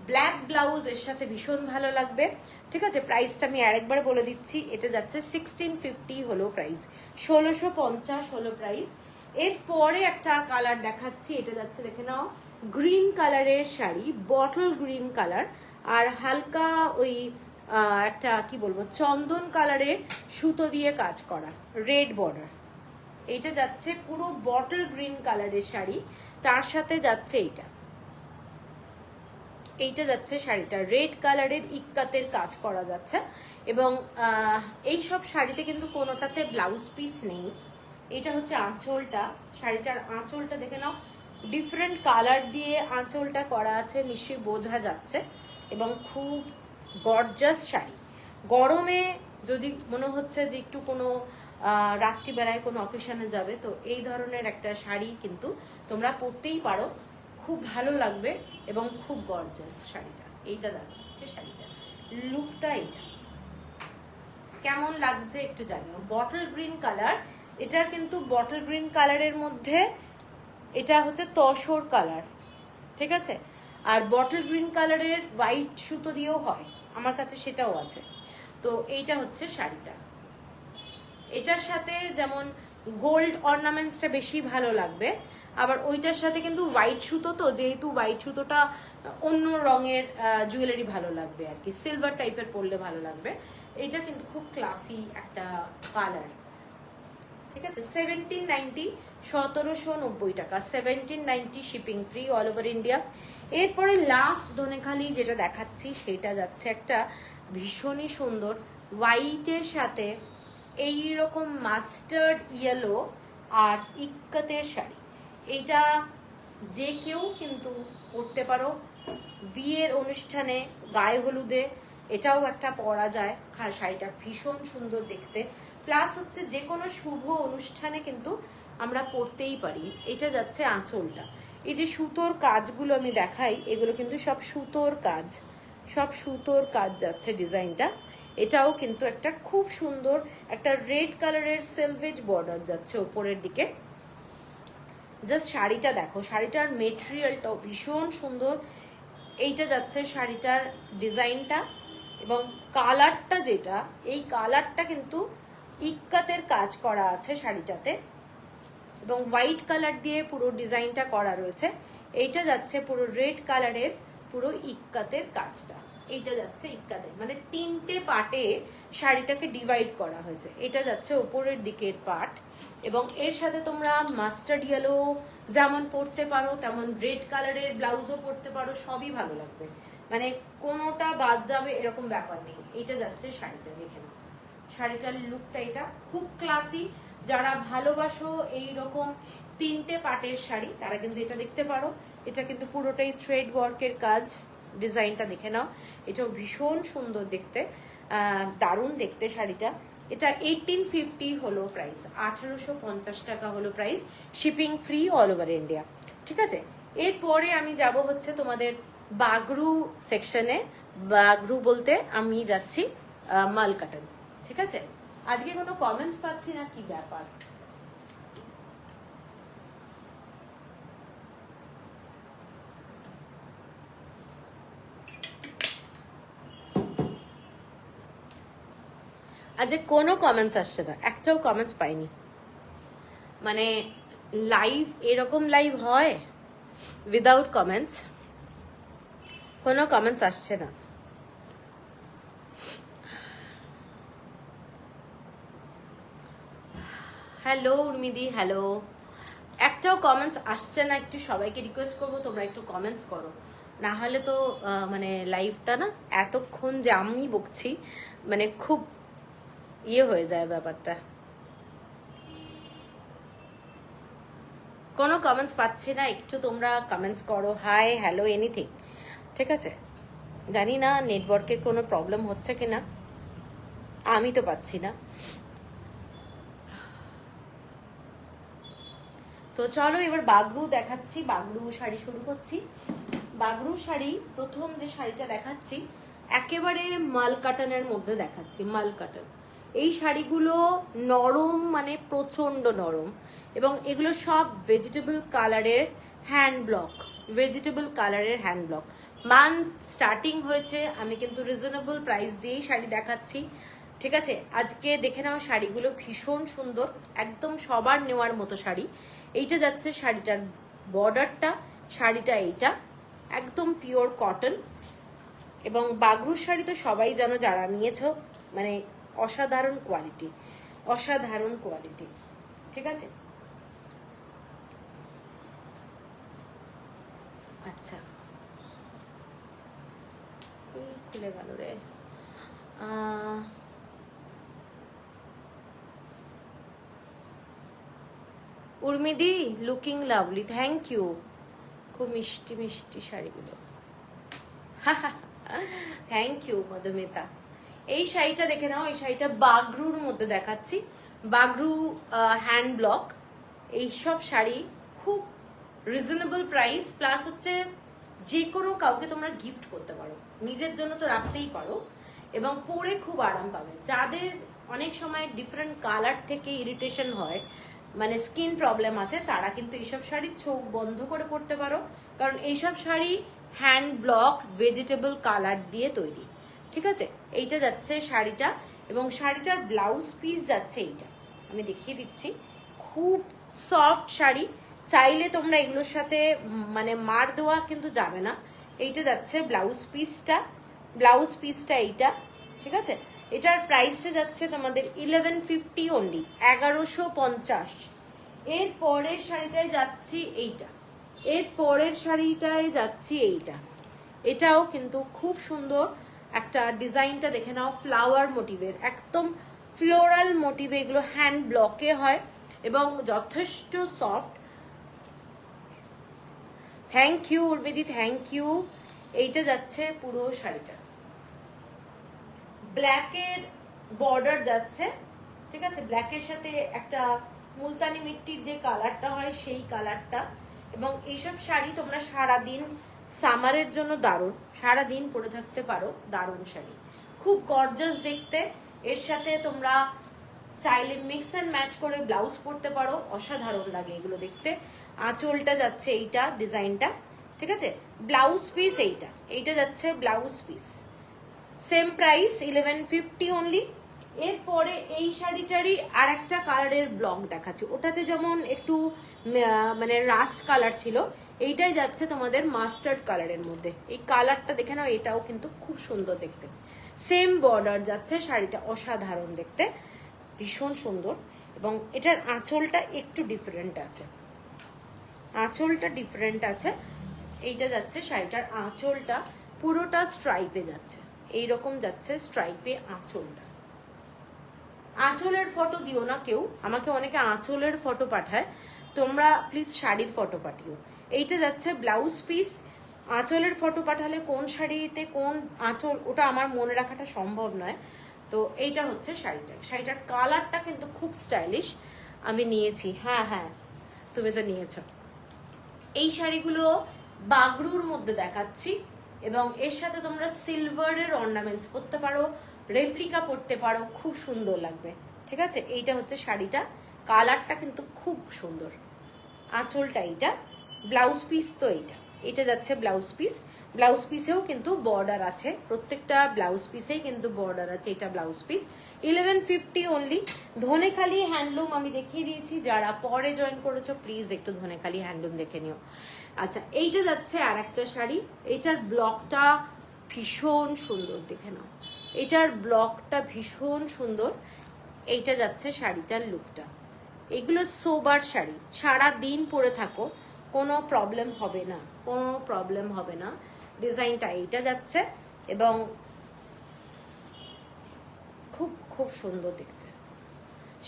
ব্ল্যাক ব্লাউজ এর সাথে ভীষণ ভালো লাগবে, ঠিক আছে। প্রাইসটা আমি আরেকবার বলে দিচ্ছি, এটা যাচ্ছে 1650 হলো প্রাইস, 1650 হলো প্রাইস। এরপরে একটা কালার দেখাচ্ছি, এটা যাচ্ছে দেখে নাও গ্রিন কালারের শাড়ি, বটল গ্রিন কালার, আর হালকা ওই একটা কি বলবো চন্দন কালারের সুতো দিয়ে কাজ করা, রেড বর্ডার। এইটা যাচ্ছে পুরো বটল গ্রিন কালারের শাড়ি, তার সাথে যাচ্ছে এইটা, এইটা যাচ্ছে শাড়িটা রেড কালারের ইক্কাতের কাজ করা যাচ্ছে, এবং এই সব শাড়িতে কিন্তু কোনোটাতে ব্লাউজ পিস নেই। এটা হচ্ছে আঁচলটা, শাড়িটার আঁচলটা দেখে নাও, ডিফারেন্ট কালার দিয়ে আঁচলটা করা আছে, নিশ্চয়ই বোঝা যাচ্ছে, এবং খুব গর্জাস শাড়ি। গরমে যদি মনে হচ্ছে যে একটু কোনো রাত্রিবেলায় কোনো অকেশনে যাবে, তো এই ধরনের একটা শাড়ি কিন্তু তোমরা পরতেই পারো, খুব ভালো লাগবে এবং খুব গর্জাস শাড়িটা। এইটা দেখাচ্ছে শাড়িটা, লুকটা এইটা কেমন লাগছে একটু জানিও। বটল গ্রিন কালার, এটা কিন্তু বটল গ্রিন কালারের মধ্যে এটা হচ্ছে তসর কালার, ঠিক আছে? আর বটল গ্রিন কালারের হোয়াইট সুতো দিয়েও হয়, আমার কাছে সেটাও আছে। তো এইটা হচ্ছে শাড়িটা, এটার সাথে যেমন গোল্ড অর্নামেন্টসটা বেশি ভালো লাগবে, আবার ওইটার সাথে কিন্তু হোয়াইট সুতো, তো যেহেতু হোয়াইট সুতোটা অন্য রঙের জুয়েলারি ভালো লাগবে আর কি, সিলভার টাইপের পরলে ভালো লাগবে। এটা কিন্তু খুব ক্লাসি একটা কালার, ঠিক আছে? 1790, 1790 টাকা, 1790 shipping free all over India. এরপরে লাস্ট ধনেখালি যেটা দেখাচ্ছি সেটা যাচ্ছে একটা ভীষণই সুন্দর হোয়াইটের সাথে এইরকম মাস্টার্ড ইয়েলো আর ইক্কাতের শাড়ি। এইটা যে কেউ কিন্তু পরতে পারো, বিয়ের অনুষ্ঠানে, গায়ে হলুদে এটাও একটা পরা যায়। শাড়িটা ভীষণ সুন্দর দেখতে, প্লাস হচ্ছে যে কোনো শুভ অনুষ্ঠানে কিন্তু আমরা পরতেই পারি। এটা যাচ্ছে আঁচলটা, এই যে সুতোর কাজগুলো আমি দেখাই, এগুলো কিন্তু সব সুতোর কাজ, সব সুতোর কাজ যাচ্ছে ডিজাইনটা। এটাও কিন্তু একটা খুব সুন্দর একটা রেড কালারের সেলভেজ বর্ডার যাচ্ছে ওপরের দিকে। জাস্ট শাড়িটা দেখো, শাড়িটার মেটেরিয়ালটাও ভীষণ সুন্দর। এইটা যাচ্ছে শাড়িটার ডিজাইনটা, এবং কালারটা যেটা, এই কালারটা কিন্তু ইক্কাতের কাজ করা আছে শাড়িটাতে, এবং হোয়াইট কালার দিয়ে পুরো ডিজাইনটা করা রয়েছে। এইটা যাচ্ছে পুরো রেড কালারের পুরো ইক্কাতের কাজটা, এইটা যাচ্ছে ইক্কাতে, মানে তিনটে পার্টে শাড়িটাকে ডিভাইড করা হয়েছে। এটা যাচ্ছে ওপরের দিকের পার্ট, এবং এর সাথে তোমরা মাস্টার্ড ইয়েলো যেমন পরতে পারো, তেমন রেড কালারের ব্লাউজও পরতে পারো, সবই ভালো লাগবে, মানে কোনোটা বাদ যাবে এরকম ব্যাপার নেই। এইটা যাচ্ছে শাড়িটা, দেখে নাও শাড়িটার লুকটা, এটা খুব ক্লাসি। যারা ভালোবাসো এইরকম তিনটে পাটের শাড়ি তারা কিন্তু এটা দেখতে পারো। এটা কিন্তু পুরোটাই থ্রেড ওয়ার্কের কাজ, ডিজাইনটা দেখে নাও, এটাও ভীষণ সুন্দর দেখতে, দারুণ দেখতে শাড়িটা। এটা 1850 হলো প্রাইস, 1850 টাকা হলো price, shipping free all over India, ঠিক আছে? এরপরে আমি যাব হচ্ছে তোমাদের বাগরু সেকশনে। বাগরু বলতে আমি যাচ্ছি মাল কাটন, ঠিক আছে? আজকে কোনো কমেন্টস পাচ্ছি না, কি ব্যাপার? আজকে কোনো কমেন্টস আসছে না, একটাও কমেন্টস পাইনি। মানে লাইভ, এরকম লাইভ হয় উইদাউট কমেন্টস? কোনো কমেন্টস আসছে না। হ্যালো উর্মিদি, হ্যালো, একটাও কমেন্টস আসছে না। একটু সবাইকে রিকোয়েস্ট করবো তোমরা একটু কমেন্টস করো, না হলে তো মানে লাইভটা না এতক্ষণ যে আমি বকছি, মানে খুব ইয়ে হয়ে যায় ব্যাপারটা। কোনো কমেন্টস পাচ্ছি না, একটু তোমরা কমেন্টস করো, হাই, হ্যালো, এনিথিং, ঠিক আছে? জানি না নেটওয়ার্কের কোনো প্রবলেম হচ্ছে কিনা, আমি তো পাচ্ছি না। তো চলো এবার বাগরু দেখাচ্ছি, বাগরু শাড়ি শুরু করছি। বাগরু শাড়ি, প্রথম যে শাড়িটা দেখাচ্ছি একেবারে মাল কাটানের মধ্যে দেখাচ্ছি, মাল কাটান। এই শাড়িগুলো নরম, মানে প্রচন্ড নরম, এবং এগুলো সব ভেজিটেবল কালারের হ্যান্ড ব্লক, ভেজিটেবল কালারের হ্যান্ড ব্লক। মান্থ স্টার্টিং হয়েছে, আমি কিন্তু রিজনেবল প্রাইস দিয়েই শাড়ি দেখাচ্ছি, ঠিক আছে? আজকে দেখে নাও শাড়িগুলো ভীষণ সুন্দর, একদম সবার নেওয়ার মতো শাড়ি। এইটা যাচ্ছে শাড়িটার বর্ডারটা, শাড়িটা এইটা একদম পিওর কটন, এবং বাগরুর শাড়ি তো সবাই জানো যারা নিয়েছো, মানে অসাধারণ কোয়ালিটি, অসাধারণ কোয়ালিটি, ঠিক আছে? আচ্ছা, খুলে গেল রে। উর্মিদি লুকিং লাভলি, থ্যাংক ইউ। খুব মিষ্টি মিষ্টি শাড়িগুলো, থ্যাংক ইউ মধুমিতা। এই শাড়িটা দেখে নাও, এই শাড়িটা বাগরুর মধ্যে দেখাচ্ছি, বাগরু হ্যান্ড ব্লক। এইসব শাড়ি খুব রিজনেবল প্রাইস, প্লাস হচ্ছে যে কোনো কাউকে তোমরা গিফট করতে পারো, নিজের জন্য তো রাখতেই পারো, এবং পরে খুব আরাম পাবে। যাদের অনেক সময় ডিফারেন্ট কালার থেকে ইরিটেশন হয়, মানে স্কিন প্রবলেম আছে, তারা কিন্তু এইসব শাড়ি চোখ বন্ধ করে পরতে পারো, কারণ এইসব sari hand block vegetable colour দিয়ে তৈরি। ঠিক আছে, এইটা যাচ্ছে শাড়িটা, এবং শাড়িটার ব্লাউজ পিস যাচ্ছে এইটা, আমি দেখিয়ে দিচ্ছি। খুব সফট শাড়ি, চাইলে তোমরা এগুলোর সাথে মানে মার দেওয়া কিন্তু যাবে না। এইটা যাচ্ছে ব্লাউজ পিসটা, ব্লাউজ পিসটা এইটা। ঠিক আছে, এটার প্রাইসটা যাচ্ছে তোমাদের 1150 অনলি, 1150। এর পরের শাড়িটায় যাচ্ছি এইটা, এর পরের শাড়িটায় যাচ্ছি এইটা। এটাও কিন্তু খুব সুন্দর একটা, ডিজাইনটা দেখে নাও, ফ্লাওয়ার মোটিভের, একদম ফ্লোরাল মোটিভে, এগুলো হ্যান্ড ব্লকে হয় এবং যথেষ্ট soft. Thank you Urmidi, thank you. এইটা যাচ্ছে পুরো শাড়িটা, ব্ল্যাকের বর্ডার যাচ্ছে। ঠিক আছে, ব্ল্যাকের সাথে একটা মুলতানি মিট্টির যে কালারটা হয় সেই কালারটা। এবং এইসব শাড়ি তোমরা সারাদিন, সামারের জন্য দারুণ, সারাদিন পরে থাকতে পারো, দারুণ শাড়ি, খুব গর্জাস দেখতে। এর সাথে তোমরা চাইলে মিক্স অ্যান্ড ম্যাচ করে ব্লাউজ পরতে পারো, অসাধারণ লাগে এগুলো দেখতে। আঁচলটা যাচ্ছে এইটা, ডিজাইনটা। ঠিক আছে, ব্লাউজ পিস এইটা, এইটা যাচ্ছে blouse piece, same price 1150 only. এরপরে এই শাড়িটারই আর একটা কালারের ব্লক দেখাচ্ছি, ওটাতে যেমন একটু মানে রাস্ট কালার ছিল, এইটাই যাচ্ছে তোমাদের মাস্টার্ড কালারের মধ্যে। এই কালারটা দেখে নাও, এটাও কিন্তু খুব সুন্দর দেখতে, সেম বর্ডার যাচ্ছে, শাড়িটা অসাধারণ দেখতে, ভীষণ সুন্দর। এবং এটার আঁচলটা একটু ডিফারেন্ট আছে, আঁচলটা ডিফারেন্ট আছে। এইটা যাচ্ছে শাড়িটার আঁচলটা, পুরোটা স্ট্রাইপে যাচ্ছে, এইরকম যাচ্ছে স্ট্রাইপে আঁচলটা। আঁচলের ফটো দিও না কেউ আমাকে, অনেকে আঁচলের ফটো পাঠায়, তোমরা প্লিজ শাড়ির ফটো পাঠিও। এইটা যাচ্ছে ব্লাউজ পিস। আঁচলের ফটো পাঠালে কোন শাড়িতে কোন আঁচল, ওটা আমার মনে রাখাটা সম্ভব নয়। তো এইটা হচ্ছে শাড়িটা, শাড়িটার কালারটা কিন্তু খুব স্টাইলিশ, আমি নিয়েছি। হ্যাঁ হ্যাঁ, তুমি তো নিয়েছো। এই শাড়িগুলো বাগরুর মধ্যে দেখাচ্ছি, এবং এর সাথে তোমরা সিলভারের অর্নামেন্টস পরতে পারো, রেপ্লিকা পরতে পারো, খুব সুন্দর লাগবে। ঠিক আছে, এইটা হচ্ছে শাড়িটা, কালারটা কিন্তু খুব সুন্দর। আঁচলটা এইটা, ব্লাউজ পিস তো এইটা, এটা যাচ্ছে ব্লাউজ পিস। ব্লাউজ পিসেও কিন্তু বর্ডার আছে, প্রত্যেকটা ব্লাউজ পিসেই কিন্তু বর্ডার আছে। এটা blouse piece 1150 only. Dhanekhali handloom আমি দেখিয়ে দিয়েছি, যারা পরে জয়েন করেছো প্লিজ একটু ধনেখালি হ্যান্ডলুম দেখে নিও। আচ্ছা, এইটা যাচ্ছে আর একটা শাড়ি, এইটার ব্লকটা ভীষণ সুন্দর, দেখে নাও, এটার ব্লকটা ভীষণ সুন্দর। এইটা যাচ্ছে শাড়িটার লুকটা। এগুলো সোবার শাড়ি, সারা দিন পরে থাকো, কোনো প্রবলেম হবে না, কোনো প্রবলেম হবে না। ডিজাইনটা এইটা যাচ্ছে, এবং খুব খুব সুন্দর দেখতে।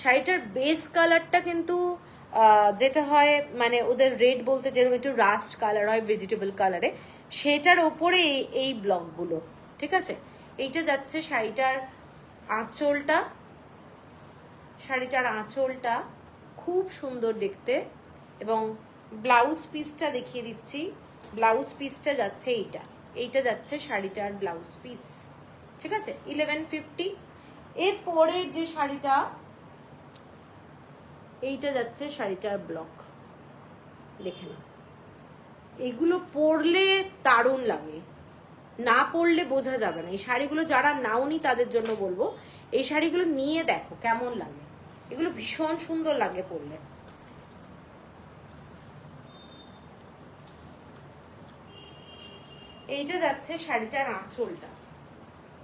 শাড়িটার বেস কালারটা কিন্তু যেটা হয়, মানে ওদের রেড বলতে যেরকম একটু রাস্ট কালার হয় ভেজিটেবল কালারে, সেটার ওপরে এই ব্লকগুলো। ঠিক আছে, এইটা যাচ্ছে শাড়িটার আঁচলটা, শাড়িটার আঁচলটা খুব সুন্দর দেখতে। এবং ব্লাউজ পিসটা দেখিয়ে দিচ্ছি, ব্লাউজ পিসটা যাচ্ছে এইটা, এইটা যাচ্ছে শাড়িটার ব্লাউজ পিস। ঠিক আছে, 1150। এর পরের যে শাড়িটা, এইটা যাচ্ছে শাড়িটার ব্লক, দেখে না, এগুলো পরলে দারুণ লাগে, না পরলে বোঝা যাবে না। এই শাড়িগুলো যারা নাওনি তাদের জন্য বলবো, এই শাড়িগুলো নিয়ে দেখো কেমন লাগে, এগুলো ভীষণ সুন্দর লাগে পরলে। এইটা যাচ্ছে শাড়িটার আঁচলটা,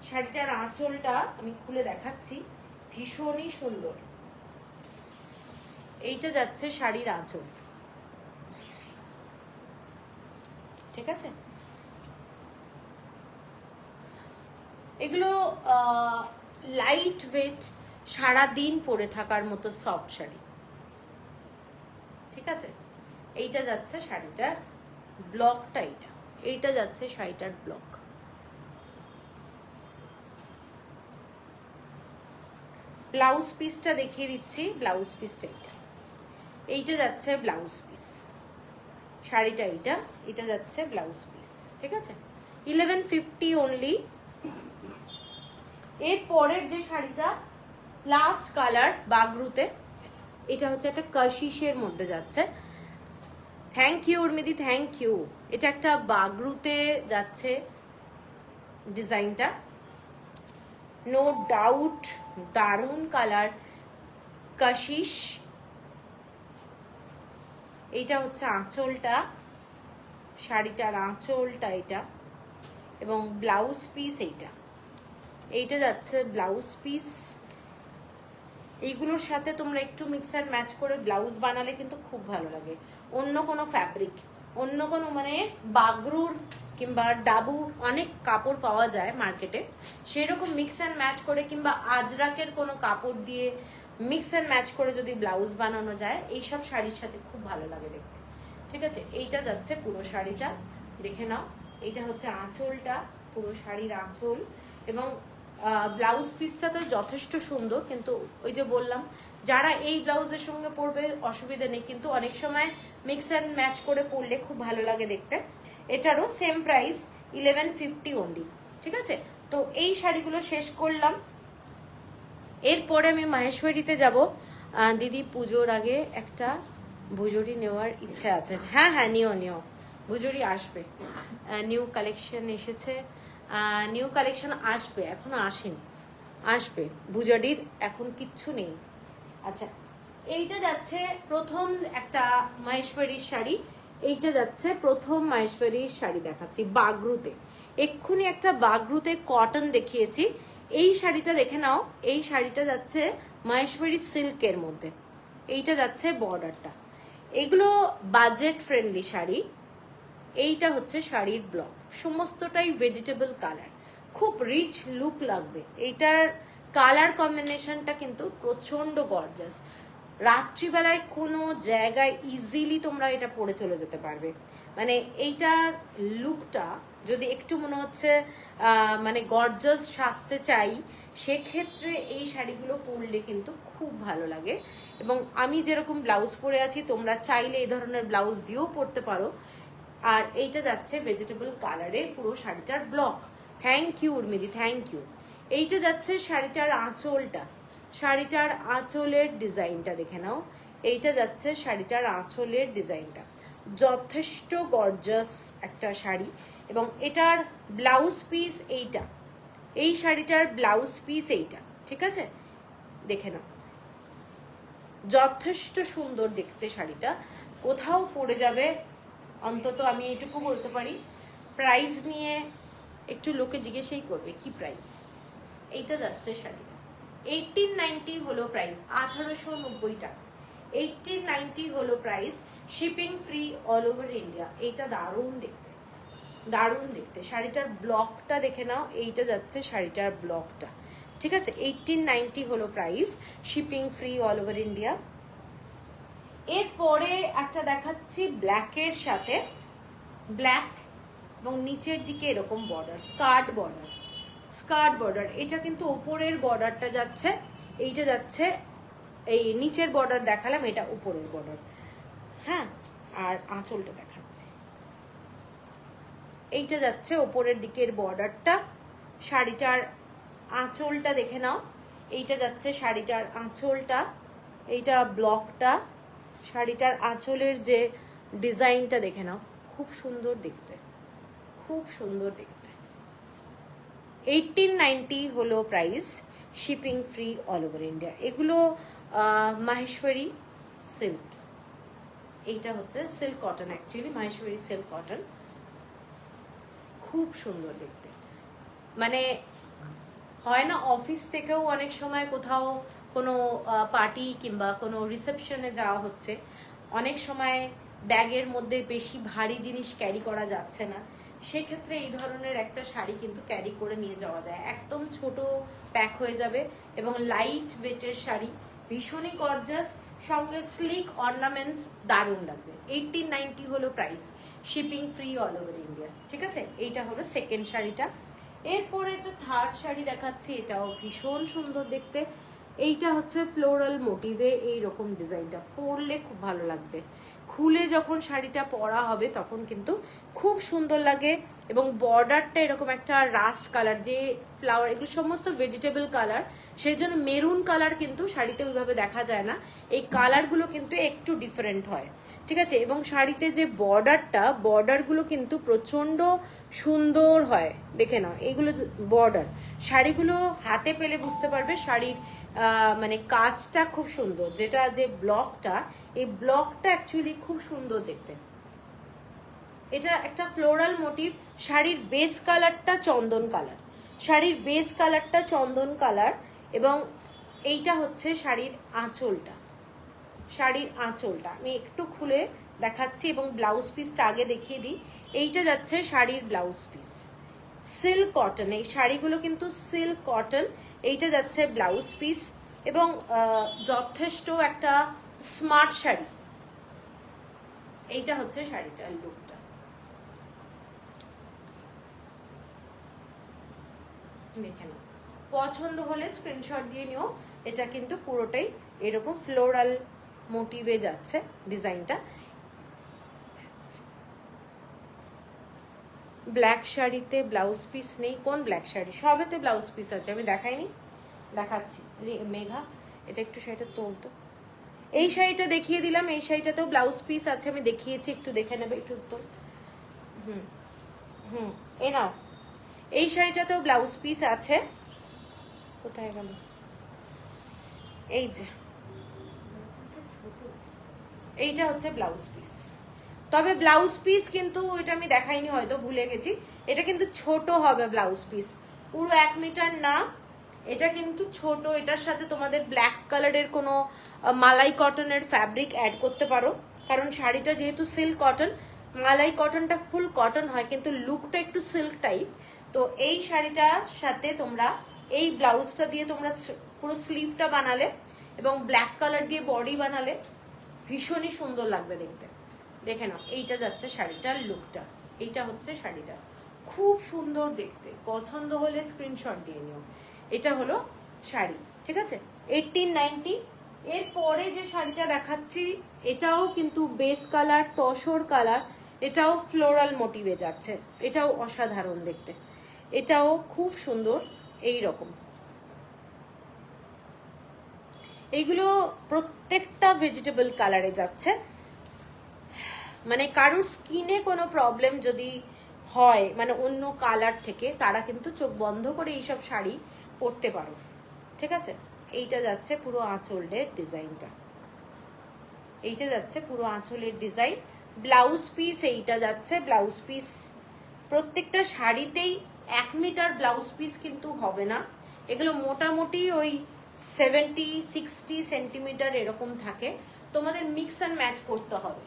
শাড়িটার আঁচলটা আমি খুলে দেখাচ্ছি, ভীষণই সুন্দর। এইটা যাচ্ছে শাড়ির আঁচল। ঠিক আছে, এগুলো লাইট ওয়েট, সারাদিন পরে থাকার মতো সফট শাড়ি। ঠিক আছে, এইটা যাচ্ছে শাড়িটার ব্লকটা, এইটা যাচ্ছে শাড়িটার ব্লক। ব্লাউজ পিসটা দেখিয়ে দিচ্ছি, ব্লাউজ পিসটা এইটা যাচ্ছে ব্লাউজ পিস, শাড়িটা এটা যাচ্ছে ব্লাউজ পিস। ঠিক আছে, 1150 অনলি। এর পরের যে শাড়িটা লাস্ট কালার বাগরুতে, এটা হচ্ছে একটা কাশিশের মধ্যে যাচ্ছে। Thank you Urmidi, thank you. এটা একটা বাগরুতে যাচ্ছে ডিজাইনটা, নো ডাউট দারুণ কালার, কাশিশ। এইটা হচ্ছে আঁচলটা, শাড়িটার আঁচলটা এটা, এবং ব্লাউজ পিস এইটা যাচ্ছে ব্লাউজ পিস। এইগুলোর সাথে তোমরা একটু মিক্স অ্যান্ড ম্যাচ করে ব্লাউজ বানালে কিন্তু খুব ভালো লাগে। অন্য কোনো ফ্যাব্রিক, অন্য কোনো মানে বাগরুর কিংবা ডাবু অনেক কাপড় পাওয়া যায় মার্কেটে, সেরকম মিক্স অ্যান্ড ম্যাচ করে কিংবা আজরাকের কোনো কাপড় দিয়ে মিক্স অ্যান্ড ম্যাচ করে যদি ব্লাউজ বানানো যায়, এইসব শাড়ির সাথে খুব ভালো লাগে দেখতে। ঠিক আছে, এইটা যাচ্ছে পুরো শাড়িটা, দেখে নাও। এইটা হচ্ছে আঁচলটা, পুরো শাড়ির আঁচল, এবং ব্লাউজ পিসটা তো যথেষ্ট সুন্দর। কিন্তু ওই যে বললাম, যারা এই ব্লাউজের সঙ্গে পরবে অসুবিধা নেই, কিন্তু অনেক সময় মিক্স অ্যান্ড ম্যাচ করে পরলে খুব ভালো লাগে দেখতে। এটারও সেম প্রাইস 1150 অনলি। ঠিক আছে, তো এই শাড়িগুলো শেষ করলাম। এরপরে আমি মহেশ্বরীতে যাব। দিদি পুজোর আগে একটা ভুজুরি নেওয়ার ইচ্ছে আছে। হ্যাঁ হ্যাঁ, নিও, ভুজুরি আসবে, নিউ কালেকশন এসেছে, নিউ কালেকশন আসবে, এখনো আসেনি, আসবে। ভুজুরির এখন কিচ্ছু নেই। আচ্ছা, এইটা যাচ্ছে প্রথম একটা মহেশ্বরীর শাড়ি, এইটা যাচ্ছে প্রথম মহেশ্বরীর শাড়ি দেখাচ্ছি বাগরুতে। এক্ষুনি একটা বাগরুতে কটন দেখিয়েছি, এই শাড়িটা দেখে নাও। এই শাড়িটা যাচ্ছে মহেশ্বরী সিল্কের মধ্যে, এইটা যাচ্ছে বর্ডারটা। এগুলো বাজেট ফ্রেন্ডলি শাড়ি। এইটা হচ্ছে শাড়ির ব্লক, সমস্তটাই ভেজিটেবল কালার, খুব রিচ লুক লাগবে। এইটার কালার কম্বিনেশনটা কিন্তু প্রচন্ড গর্জাস। রাত্রিবেলায় কোনো জায়গায় ইজিলি তোমরা এটা পরে চলে যেতে পারবে। মানে এইটার লুকটা যদি একটু মনে হচ্ছে মানে গর্জাস সাজতে চাই, সেক্ষেত্রে এই শাড়িগুলো পরলে কিন্তু খুব ভালো লাগে। এবং আমি যেরকম ব্লাউজ পরে আছি, তোমরা চাইলে এই ধরনের ব্লাউজ দিয়েও পরতে পারো। আর এইটা যাচ্ছে ভেজিটেবল কালারে পুরো শাড়িটার block. Thank you Urmidi, thank you. এইটা যাচ্ছে শাড়িটার আঁচলটা, শাড়িটার আঁচলের ডিজাইনটা দেখে নাও। এইটা যাচ্ছে শাড়িটার আঁচলের ডিজাইনটা, যথেষ্ট গর্জাস একটা শাড়ি। এবং এটার ব্লাউজ পিস এইটা, এই শাড়িটার ব্লাউজ পিস এইটা। ঠিক আছে, দেখে নাও, যথেষ্ট সুন্দর দেখতে শাড়িটা, কোথাও পরে যাবে। অন্তত আমি এইটুকু বলতে পারি। প্রাইস নিয়ে একটু লোকে জিজ্ঞেসই করবে কি প্রাইস। এইটা যাচ্ছে শাড়িটা 1890 হলো প্রাইস, 1890 টাকা। 1890 হলো price, shipping free all over India. এইটা দারুণ দেখতে, দারুণ দেখতে। শাড়িটার ব্লকটা দেখে নাও, এইটা যাচ্ছে শাড়িটার ব্লকটা। ঠিক আছে, 1890 হলো price, shipping free all over India. এরপরে একটা দেখাচ্ছি ব্ল্যাকের সাথে, ব্ল্যাক এবং নিচের দিকে এরকম border, skirt border, skirt border. এটা কিন্তু উপরের বর্ডারটা যাচ্ছে, এইটা যাচ্ছে, এই নিচের বর্ডার দেখালাম, এটা উপরের বর্ডার। হ্যাঁ, আর আঁচলটা দেখাচ্ছি, এইটা যাচ্ছে উপরের দিকের বর্ডারটা। শাড়িটার আঁচলটা দেখে নাও, এইটা যাচ্ছে শাড়িটার আঁচলটা, এইটা ব্লকটা। শাড়িটার আঁচলের যে ডিজাইনটা দেখে নাও, খুব সুন্দর দেখতে, খুব সুন্দর দেখতে। 1890 হলো price, shipping free all over India. এগুলো মাহেশ্বরী সিল্ক, এইটা হচ্ছে silk cotton, actually Maheshwari silk cotton, খুব সুন্দর দেখতে। মানে হয় না, অফিস থেকেও অনেক সময় কোথাও কোনো পার্টি কিংবা কোনো রিসেপশনে যাওয়া হচ্ছে, অনেক সময় ব্যাগের মধ্যে বেশি ভারী জিনিস ক্যারি করা যাচ্ছে না, সেক্ষেত্রে এই ধরনের একটা শাড়ি কিন্তু ক্যারি করে নিয়ে যাওয়া যায়, একদম ছোট প্যাক হয়ে যাবে এবং লাইট ওয়েটের শাড়ি, ভীষণই গর্জাস, সঙ্গে স্লিক অর্নামেন্টস, দারুণ লাগবে। 1890 হলো price, shipping free all over India. ঠিক আছে, এইটা হলো সেকেন্ড শাড়িটা। এরপরে একটা থার্ড শাড়ি দেখাচ্ছি, এটাও ভীষণ সুন্দর দেখতে। এইটা হচ্ছে ফ্লোরাল মোটিভে এইরকম ডিজাইনটা, পরলে খুব ভালো লাগবে, খুলে যখন শাড়িটা পরা হবে তখন কিন্তু খুব সুন্দর লাগে। এবং বর্ডারটা এরকম একটা রাস্ট কালার, যে ফ্লাওয়ার এগুলো সমস্ত ভেজিটেবল কালার, সেই জন্য মেরুন কালার কিন্তু শাড়িতে ওইভাবে দেখা যায় না, এই কালারগুলো কিন্তু একটু ডিফারেন্ট হয়। ঠিক আছে, এবং শাড়িতে যে বর্ডারগুলো কিন্তু প্রচন্ড সুন্দর হয়, দেখে নাও এইগুলো বর্ডার, শাড়িগুলো হাতে পেলে বুঝতে পারবে শাড়ির মানে কাজটা খুব সুন্দর, যেটা যে ব্লকটা, এই ব্লকটা অ্যাকচুয়ালি খুব সুন্দর দেখতে। এটা একটা ফ্লোরাল মোটিভ, শাড়ির বেস কালারটা চন্দন কালার, শাড়ির বেস কালারটা চন্দন কালার, এবং এইটা হচ্ছে শাড়ির আঁচলটা, শাড়ির আঁচলটা আমি একটু খুলে দেখাচ্ছি এবং ব্লাউজ পিসটা আগে দেখিয়ে দিই। এইটা যাচ্ছে শাড়ির ব্লাউজ পিস, সিল্ক কটন, এই শাড়িগুলো কিন্তু সিল্ক কটন, এইটা যাচ্ছে ব্লাউজ পিস, এবং যথেষ্ট একটা স্মার্ট শাড়ি। এইটা হচ্ছে শাড়িটার লুকটা, দেখে নাও, পছন্দ হলে স্ক্রিনশট দিয়ে নিও। এটা কিন্তু পুরোটাই এরকম ফ্লোরাল মোটিভে যাচ্ছে ডিজাইনটা। ব্ল্যাক শাড়িতে ব্লাউজ পিস নেই, কোন ব্ল্যাক শাড়ি? সবেতে ব্লাউজ পিস আছে, আমি দেখাইনি, দেখাচ্ছি। মেঘা, এটা একটু শাড়িটা তোলতো, এই শাড়িটা দেখিয়ে দিলাম, এই শাড়িটাতেও ব্লাউজ পিস আছে, আমি দেখিয়েছি, একটু দেখে নেবে, একটু তো এ নাও, এই শাড়িটাতেও ব্লাউজ পিস আছে, কোথায় গেল, এই যে এইটা হচ্ছে ব্লাউজ পিস। তবে ব্লাউজ পিস কিন্তু এটা আমি দেখাইনি, হয়তো ভুলে গেছি, এটা কিন্তু ছোট হবে ব্লাউজ পিস, পুরো 1 মিটার না, এটা কিন্তু ছোট। এটার সাথে তোমাদের ব্ল্যাক কালারের কোনো মালাই কটনের ফ্যাব্রিক অ্যাড করতে পারো, কারণ শাড়িটা যেহেতু সিল্ক কটন, মালাই কটনটা ফুল কটন হয় কিন্তু লুকটা একটু সিল্ক টাইপ। তো এই শাড়িটার সাথে তোমরা এই ব্লাউজটা দিয়ে তোমরা পুরো স্লিভটা বানালে এবং ব্ল্যাক কালার দিয়ে বডি বানালে ভীষণই সুন্দর লাগবে দেখতে। দেখে নাও, এইটা যাচ্ছে শাড়িটার লুকটা, এইটা হচ্ছে শাড়িটা, খুব সুন্দর দেখতে, পছন্দ হলে স্ক্রিনশট দিয়ে নিও। এটা হলো শাড়ি, ঠিক আছে, 1890। এরপরে যে শাড়িটা দেখাচ্ছি এটাও কিন্তু বেস কালার তসর কালার, এটাও ফ্লোরাল মোটিভে যাচ্ছে, এটাও অসাধারণ দেখতে, এটাও খুব সুন্দর। এই রকম এইগুলো প্রত্যেকটা ভেজিটেবল কালারে যাচ্ছে, মানে কারোর স্কিনে কোনো প্রবলেম যদি হয় মানে অন্য কালার থেকে, তারা কিন্তু চোখ বন্ধ করে এইসব শাড়ি পরতে পারো। ঠিক আছে, এইটা যাচ্ছে পুরো আঁচলের ডিজাইনটা, এইটা যাচ্ছে পুরো আঁচলের ডিজাইন, ব্লাউজ পিস এইটা যাচ্ছে ব্লাউজ পিস। প্রত্যেকটা শাড়িতেই 1 মিটার ব্লাউজ পিস কিন্তু হবে না, এগুলো মোটামুটি ওই 70-60 সেন্টিমিটার এরকম থাকে, তোমাদের মিক্স অ্যান্ড ম্যাচ করতে হবে,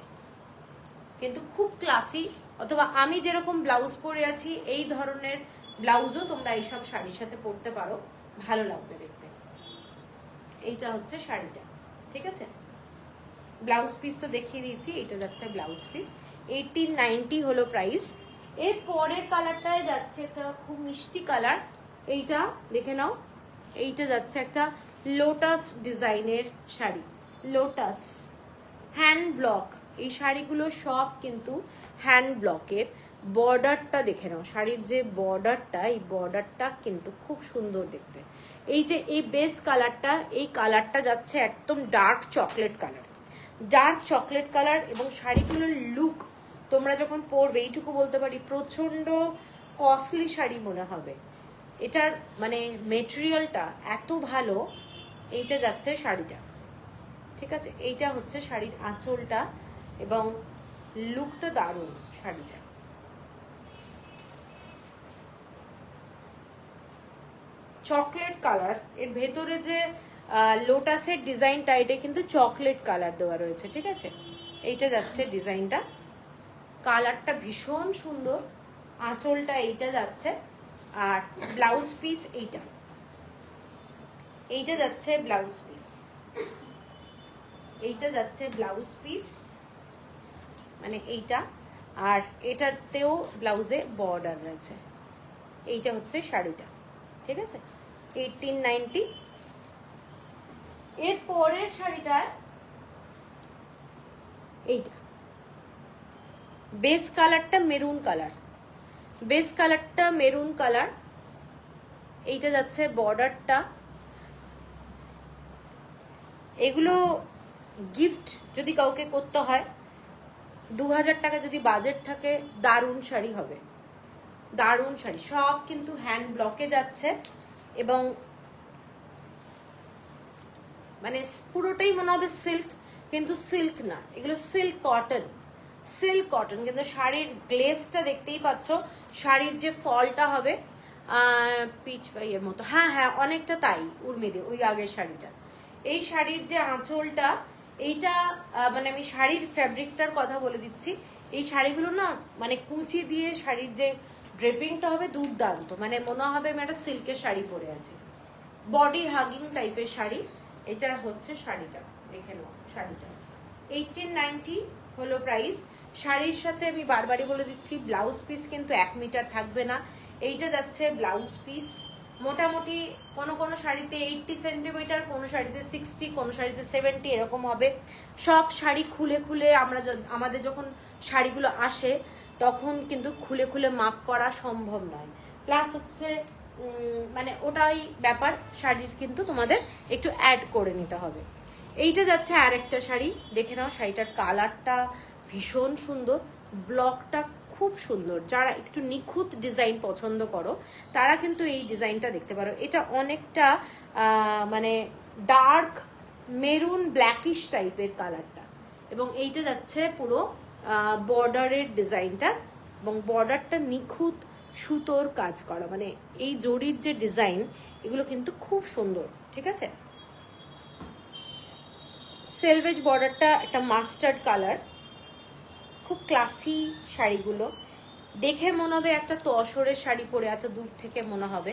কিন্তু খুব ক্লাসি। অথবা আমি যেরকম ব্লাউজ পরে আছি এই ধরনের ব্লাউজও তোমরা এইসব শাড়ির সাথে পরতে পারো, ভালো লাগবে দেখতে। এইটা হচ্ছে শাড়িটা, ঠিক আছে, ব্লাউজ পিস তো দেখিয়ে দিয়েছি, এটা যাচ্ছে ব্লাউজ পিস, 1890 হলো প্রাইস। এর পরের কালারটায় যাচ্ছে একটা খুব মিষ্টি কালার, এইটা দেখে নাও, এইটা যাচ্ছে একটা লোটাস ডিজাইনের শাড়ি, লোটাস হ্যান্ড ব্লক, এই শাড়িগুলো সব কিন্তু হ্যান্ড ব্লকের। বর্ডারটা দেখে নাও, শাড়ির যে বর্ডারটা, এই বর্ডারটা কিন্তু খুব সুন্দর দেখতে। এই যে এই বেস কালারটা, এই কালারটা যাচ্ছে একদম dark chocolate colour, dark chocolate colour, এবং শাড়িগুলোর লুক তোমরা যখন পরবে এইটুকু বলতে পারি প্রচন্ড কস্টলি শাড়ি মনে হবে, এটার মানে মেটেরিয়ালটা এত ভালো। এইটা যাচ্ছে শাড়িটা, ঠিক আছে, এইটা হচ্ছে শাড়ির আঁচলটা এবং লুকটা দারুণ শাড়িটা। চকলেট কালার, এর ভেতরে যে লোটাসের ডিজাইনটা এটা কিন্তু চকলেট কালার দেওয়া রয়েছে, ঠিক আছে, এইটা যাচ্ছে ডিজাইনটা, কালারটা ভীষণ সুন্দর, আঁচলটা এইটা যাচ্ছে, আর ব্লাউজ পিস এইটা, এইটা যাচ্ছে ব্লাউজ পিস, এইটা যাচ্ছে ব্লাউজ পিস, মানে এইটা, আর এটাতেও ব্লাউজে বর্ডার রয়েছে। এইটা হচ্ছে শাড়িটা, ঠিক আছে, 1890। এর পরের শাড়িটা এইটা, বেস কালারটা মেরুন কালার, বেস কালারটা মেরুন কালার, এইটা যাচ্ছে বর্ডারটা। এগুলো গিফট যদি কাউকে করতে হয়, 2000 টাকা যদি বাজেট থাকে, দারুণ শাড়ি হবে, দারুণ শাড়ি। সব কিন্তু হ্যান্ড ব্লকে যাচ্ছে এবং মানে পুরোটাই মনে হবে সিল্ক, কিন্তু সিল্ক না, এগুলো সিল্ক কটন, সিল্ক কটন। কিন্তু শাড়ির গ্লেজটা দেখতেই পাচ্ছ, শাড়ির যে ফলটা হবে পিচ পাইয়ের মতো, হ্যাঁ হ্যাঁ অনেকটা তাই উর্মিদি, ওই আগের শাড়িটা। এই শাড়ির যে আঁচলটা, এইটা মানে আমি শাড়ির ফ্যাব্রিকটার কথা বলে দিচ্ছি। এই শাড়িগুলো না মানে কুচি দিয়ে শাড়ির যে ড্রেপিংটা হবে দুর্দান্ত, মানে মনে হবে আমি একটা সিল্কের শাড়ি পরে আছি, বডি হাগিং টাইপের শাড়ি। এটা হচ্ছে শাড়িটা, দেখে নাও শাড়িটা 1890 হলো প্রাইস। শাড়ির সাথে আমি বারবারই বলে দিচ্ছি, ব্লাউজ পিস কিন্তু 1 মিটার থাকবে না। এইটা যাচ্ছে ব্লাউজ পিস, মোটামুটি কোনো কোনো শাড়িতে 80 সেন্টিমিটার, কোনো শাড়িতে 60, কোনো শাড়িতে 70 এরকম হবে। সব শাড়ি খুলে খুলে আমাদের যখন শাড়িগুলো আসে তখন কিন্তু খুলে খুলে মাপ করা সম্ভব নয়। প্লাস হচ্ছে মানে ওটাই ব্যাপার, শাড়ির কিন্তু তোমাদের একটু অ্যাড করে নিতে হবে। এইটা যাচ্ছে আরেকটা শাড়ি, দেখে নাও শাড়িটার কালারটা ভীষণ সুন্দর, ব্লকটা খুব সুন্দর। যারা একটু নিখুঁত ডিজাইন পছন্দ করো তারা কিন্তু এই ডিজাইনটা দেখতে পারো। এটা অনেকটা মানে ডার্ক মেরুন ব্ল্যাকিশ টাইপের কালারটা, এবং এইটা যাচ্ছে পুরো বর্ডারের ডিজাইনটা, এবং বর্ডারটা নিখুঁত সুতোর কাজ করা, মানে এই জরির যে ডিজাইন এগুলো কিন্তু খুব সুন্দর, ঠিক আছে। সেলভেজ বর্ডারটা একটা মাস্টার্ড কালার, খুব ক্লাসি শাড়িগুলো। দেখে মনে হবে একটা তসরের শাড়ি পরে আছো, দূর থেকে মনে হবে,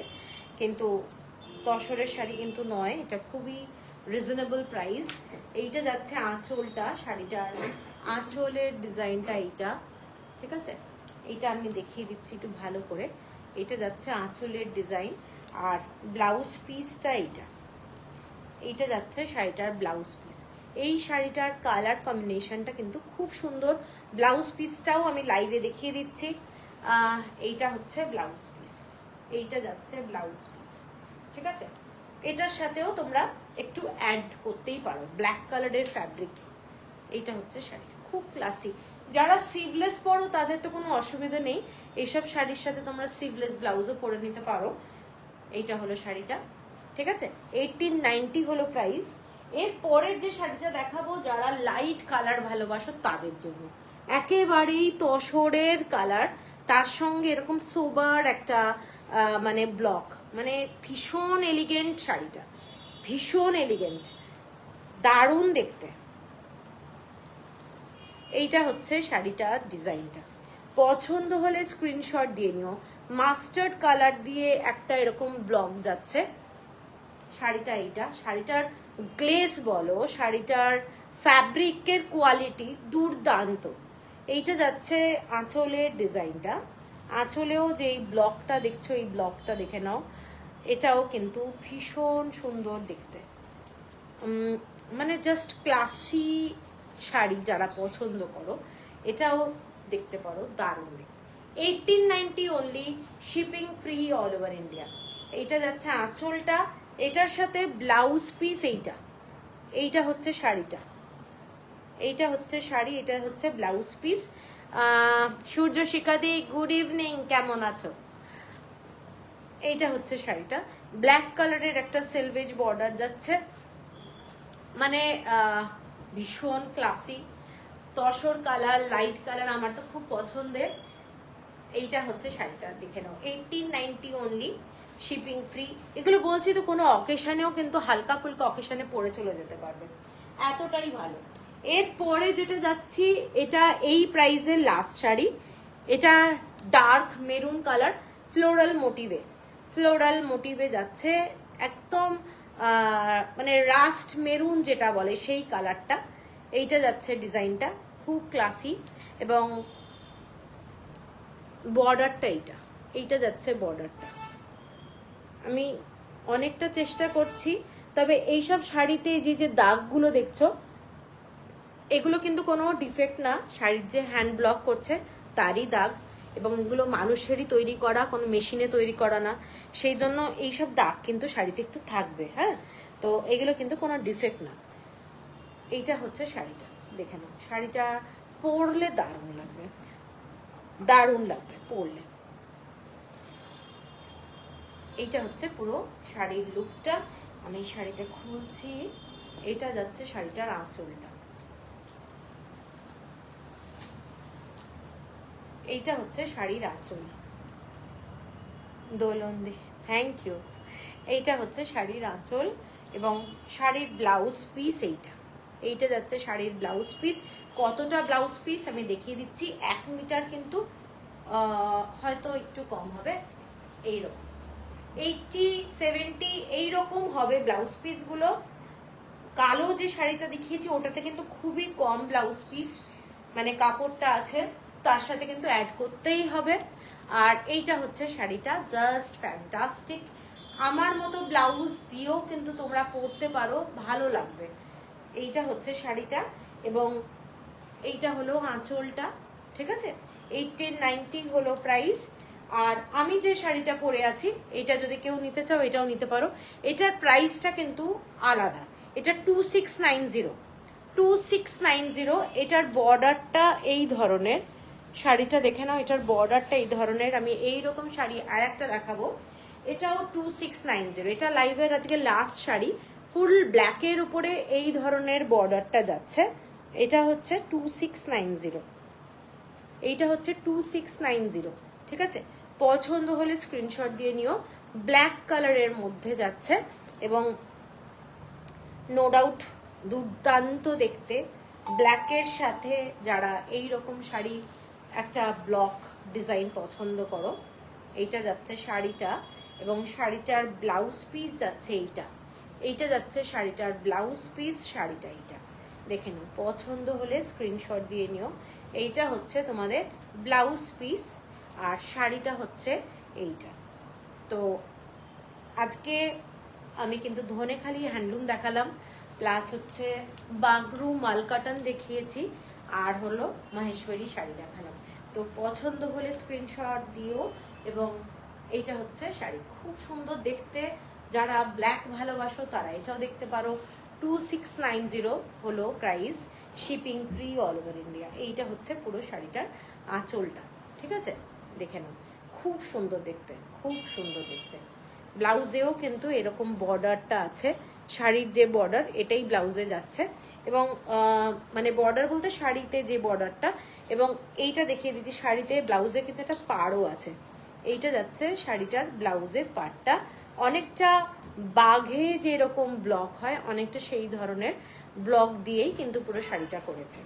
কিন্তু তসরের শাড়ি কিন্তু নয়, এটা খুবই রিজনেবল প্রাইস। এইটা যাচ্ছে আঁচলটা, শাড়িটার আঁচলের ডিজাইনটা এইটা, ঠিক আছে। এইটা আমি দেখিয়ে দিচ্ছি একটু ভালো করে। এইটা যাচ্ছে আঁচলের ডিজাইন, আর ব্লাউজ পিসটা এইটা, এইটা যাচ্ছে শাড়িটার ব্লাউজ পিস। এই শাড়িটার কালার কম্বিনেশনটা কিন্তু খুব সুন্দর। ব্লাউজ পিসটাও আমি লাইভে দেখিয়ে দিচ্ছি। এইটা হচ্ছে ব্লাউজ পিস, এইটা যাচ্ছে ব্লাউজ পিস, ঠিক আছে। এটার সাথেও তোমরা একটু অ্যাড করতেই পারো, ব্ল্যাক কালারের ফ্যাব্রিক। এইটা হচ্ছে শাড়ি, খুব ক্লাসি। যারা সিভলেস পরো তাদের তো কোনো অসুবিধা নেই, এইসব শাড়ির সাথে তোমরা সিভলেস ব্লাউজও পরে নিতে পারো। এইটা হলো শাড়িটা, ঠিক আছে, 1890 হলো প্রাইস। এর পরের যে শাড়িটা দেখাবো যারা লাইট কালার ভালোবাসো তাদের জন্য, একেবারেই তসরের কালার, তার সঙ্গে এরকম সোবার একটা মানে ব্লক, মানে ভীষণ এলিগেন্ট শাড়িটা, ভীষণ এলিগেন্ট, দারুণ দেখতে। এইটা হচ্ছে শাড়িটার ডিজাইনটা, পছন্দ হলে স্ক্রিনশট দিয়ে নিও। মাস্টার্ড কালার দিয়ে একটা এরকম ব্লক যাচ্ছে শাড়িটা। এইটা শাড়িটার গ্লেজ বলো, শাড়িটার ফ্যাব্রিকের কোয়ালিটি দুর্দান্ত। এইটা যাচ্ছে আঁচলের ডিজাইনটা, আঁচলেও যে এই ব্লকটা দেখছো, এই ব্লকটা দেখে নাও, এটাও কিন্তু ভীষণ সুন্দর দেখতে, মানে জাস্ট ক্লাসি শাড়ি যারা পছন্দ করো এটাও দেখতে পারো, দারুণ দেখতে। 1890 only, shipping free all over India. এইটা যাচ্ছে আঁচলটা, এটার সাথে ব্লাউজ পিস এইটা, এইটা হচ্ছে শাড়িটা, এইটা হচ্ছে শাড়ি, এটা হচ্ছে ব্লাউজ পিস। সূর্য শিখাদি গুড ইভিনিং, কেমন আছো? এইটা হচ্ছে শাড়িটা, ব্ল্যাক কালারের একটা সেলভেজ বর্ডার যাচ্ছে, মানে ভীষণ classy, tussar colour, light colour, আমার তো খুব পছন্দের। এইটা হচ্ছে শাড়িটা, দেখে নাও, 1890 অনলি, শিপিং ফ্রি। এগুলো বলছি তো কোনো অকেশনেও কিন্তু হালকা ফুলকা অকেশনে পরে চলে যেতে পারবে, এতটাই ভালো। এরপরে যেটা যাচ্ছি, এটা এই প্রাইসের লাস্ট শাড়ি, এটা ডার্ক মেরুন কালার ফ্লোরাল মোটিভে যাচ্ছে একদম মানে রাস্ট মেরুন যেটা বলে সেই কালারটা। এইটা যাচ্ছে ডিজাইনটা, খুব ক্লাসি। এবং বর্ডারটা এইটা যাচ্ছে বর্ডারটা। আমি অনেকটা চেষ্টা করছি, তবে এইসব শাড়িতে যে যে দাগগুলো দেখছো এগুলো কিন্তু কোনো ডিফেক্ট না, শাড়ির যে হ্যান্ড ব্লক করছে তারই দাগ, এবং এগুলো মানুষেরই তৈরি করা, কোনো মেশিনে তৈরি করা না, সেই জন্য এইসব দাগ কিন্তু শাড়িতে একটু থাকবে। হ্যাঁ, তো এগুলো কিন্তু কোনো ডিফেক্ট না। এইটা হচ্ছে শাড়িটা, দেখে নাও। শাড়িটা পরলে দারুণ লাগবে পরলে। এইটা হচ্ছে পুরো শাড়ির লুকটা। আমি শাড়িটা খুলছি, এটা যাচ্ছে শাড়িটার আঁচলটা। এইটা হচ্ছে শাড়ির আঁচল, দোলন্দি, থ্যাংক ইউ। এইটা হচ্ছে শাড়ির আঁচল এবং শাড়ির ব্লাউজ পিস এইটা যাচ্ছে শাড়ির ব্লাউজ পিস। কতটা ব্লাউজ পিস আমি দেখিয়ে দিচ্ছি। 1 মিটার কিন্তু হয়তো একটু কম হবে, এইরকম 80-70 এইরকম হবে ব্লাউজ পিসগুলো। কালো যে শাড়িটা দেখিয়েছি ওটাতে কিন্তু খুবই কম ব্লাউজ পিস, মানে কাপড়টা আছে তার সাথে কিন্তু অ্যাড করতেই হবে। আর এইটা হচ্ছে শাড়িটা, জাস্ট ফ্যান্টাস্টিক। আমার মতো ব্লাউজ দিয়েও কিন্তু তোমরা পরতে পারো, ভালো লাগবে। এইটা হচ্ছে শাড়িটা এবং এইটা হলো আঁচলটা, ঠিক আছে। 1890 হলো প্রাইস। আর আমি যে শাড়িটা পরে আছি এটা যদি কেউ নিতে চাও এটাও নিতে পারো। এটার প্রাইসটা কিন্তু আলাদা, এটা 2690। এটার বর্ডারটা এই ধরনের, শাড়িটা দেখে নাও, এটার বর্ডারটা এই ধরনের। আমি এইরকম শাড়ি আর একটা দেখাবো, এটাও 2690। এটা লাইভের আজকে লাস্ট শাড়ি, ফুল ব্ল্যাকের উপরে এই ধরনের বর্ডারটা যাচ্ছে। এটা হচ্ছে 2690, এইটা হচ্ছে 2690, ঠিক আছে। পছন্দ হলে স্ক্রিনশট দিয়ে নিও। ব্ল্যাক কালারের মধ্যে যাচ্ছে এবং নো ডাউট দুর্দান্ত দেখতে। ব্ল্যাকের সাথে যারা এই রকম শাড়ি একটা ব্লক ডিজাইন পছন্দ করো, এইটা যাচ্ছে শাড়িটা। এবং শাড়িটার ব্লাউজ পিস যাচ্ছে এইটা যাচ্ছে শাড়িটার ব্লাউজ পিস। শাড়িটা এইটা দেখে নাও, পছন্দ হলে স্ক্রিনশট দিয়ে নিও। এইটা হচ্ছে তোমাদের ব্লাউজ পিস আর শাড়িটা হচ্ছে এইটা। তো আজকে আমি কিন্তু ধনেখালি হ্যান্ডলুম দেখালাম, প্লাস হচ্ছে বাগরু মালকাটান দেখিয়েছি, আর হলো মাহেশ্বরী শাড়ি দেখালাম। তো পছন্দ হলে স্ক্রিনশট দিও। এবং এইটা হচ্ছে শাড়ি, খুব সুন্দর দেখতে। যারা ব্ল্যাক ভালোবাসো তারা এটাও দেখতে পারো। 2690 হলো price, shipping free all over India. এইটা হচ্ছে পুরো শাড়িটার আঁচলটা, ঠিক আছে। দেখে নাও, খুব সুন্দর দেখতে, খুব সুন্দর দেখতে। ব্লাউজেও কিন্তু এরকম বর্ডারটা আছে, শাড়ির যে বর্ডার এটাই ব্লাউজে যাচ্ছে। এবং মানে বর্ডার বলতে শাড়িতে যে বর্ডারটা। এবং এইটা দেখিয়ে দিচ্ছি, শাড়িতে ব্লাউজে কিন্তু একটা পাড়ও আছে। এইটা যাচ্ছে শাড়িটার ব্লাউজের পাড়টা, অনেকটা বাঘে যেরকম ব্লক হয় অনেকটা সেই ধরনের ব্লক দিয়েই কিন্তু পুরো শাড়িটা করেছে,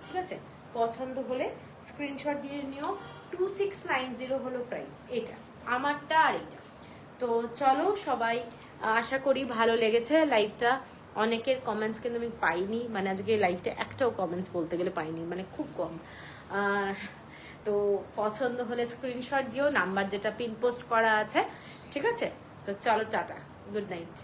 ঠিক আছে। পছন্দ হলে স্ক্রিনশট দিয়ে নিও। 2690 হলো প্রাইস, এটা আমারটা আর এটা। তো চলো সবাই, আশা করি ভালো লেগেছে লাইভটা। অনেকের কমেন্টস কিন্তু আমি পাইনি, মানে আজকে লাইভটা একটাও কমেন্টস বলতে গেলে পাইনি, মানে খুব কম। তো পছন্দ হলে স্ক্রিনশট দিও, নাম্বার যেটা পিন পোস্ট করা আছে, ঠিক আছে। তো চলো, টাটা, গুড নাইট।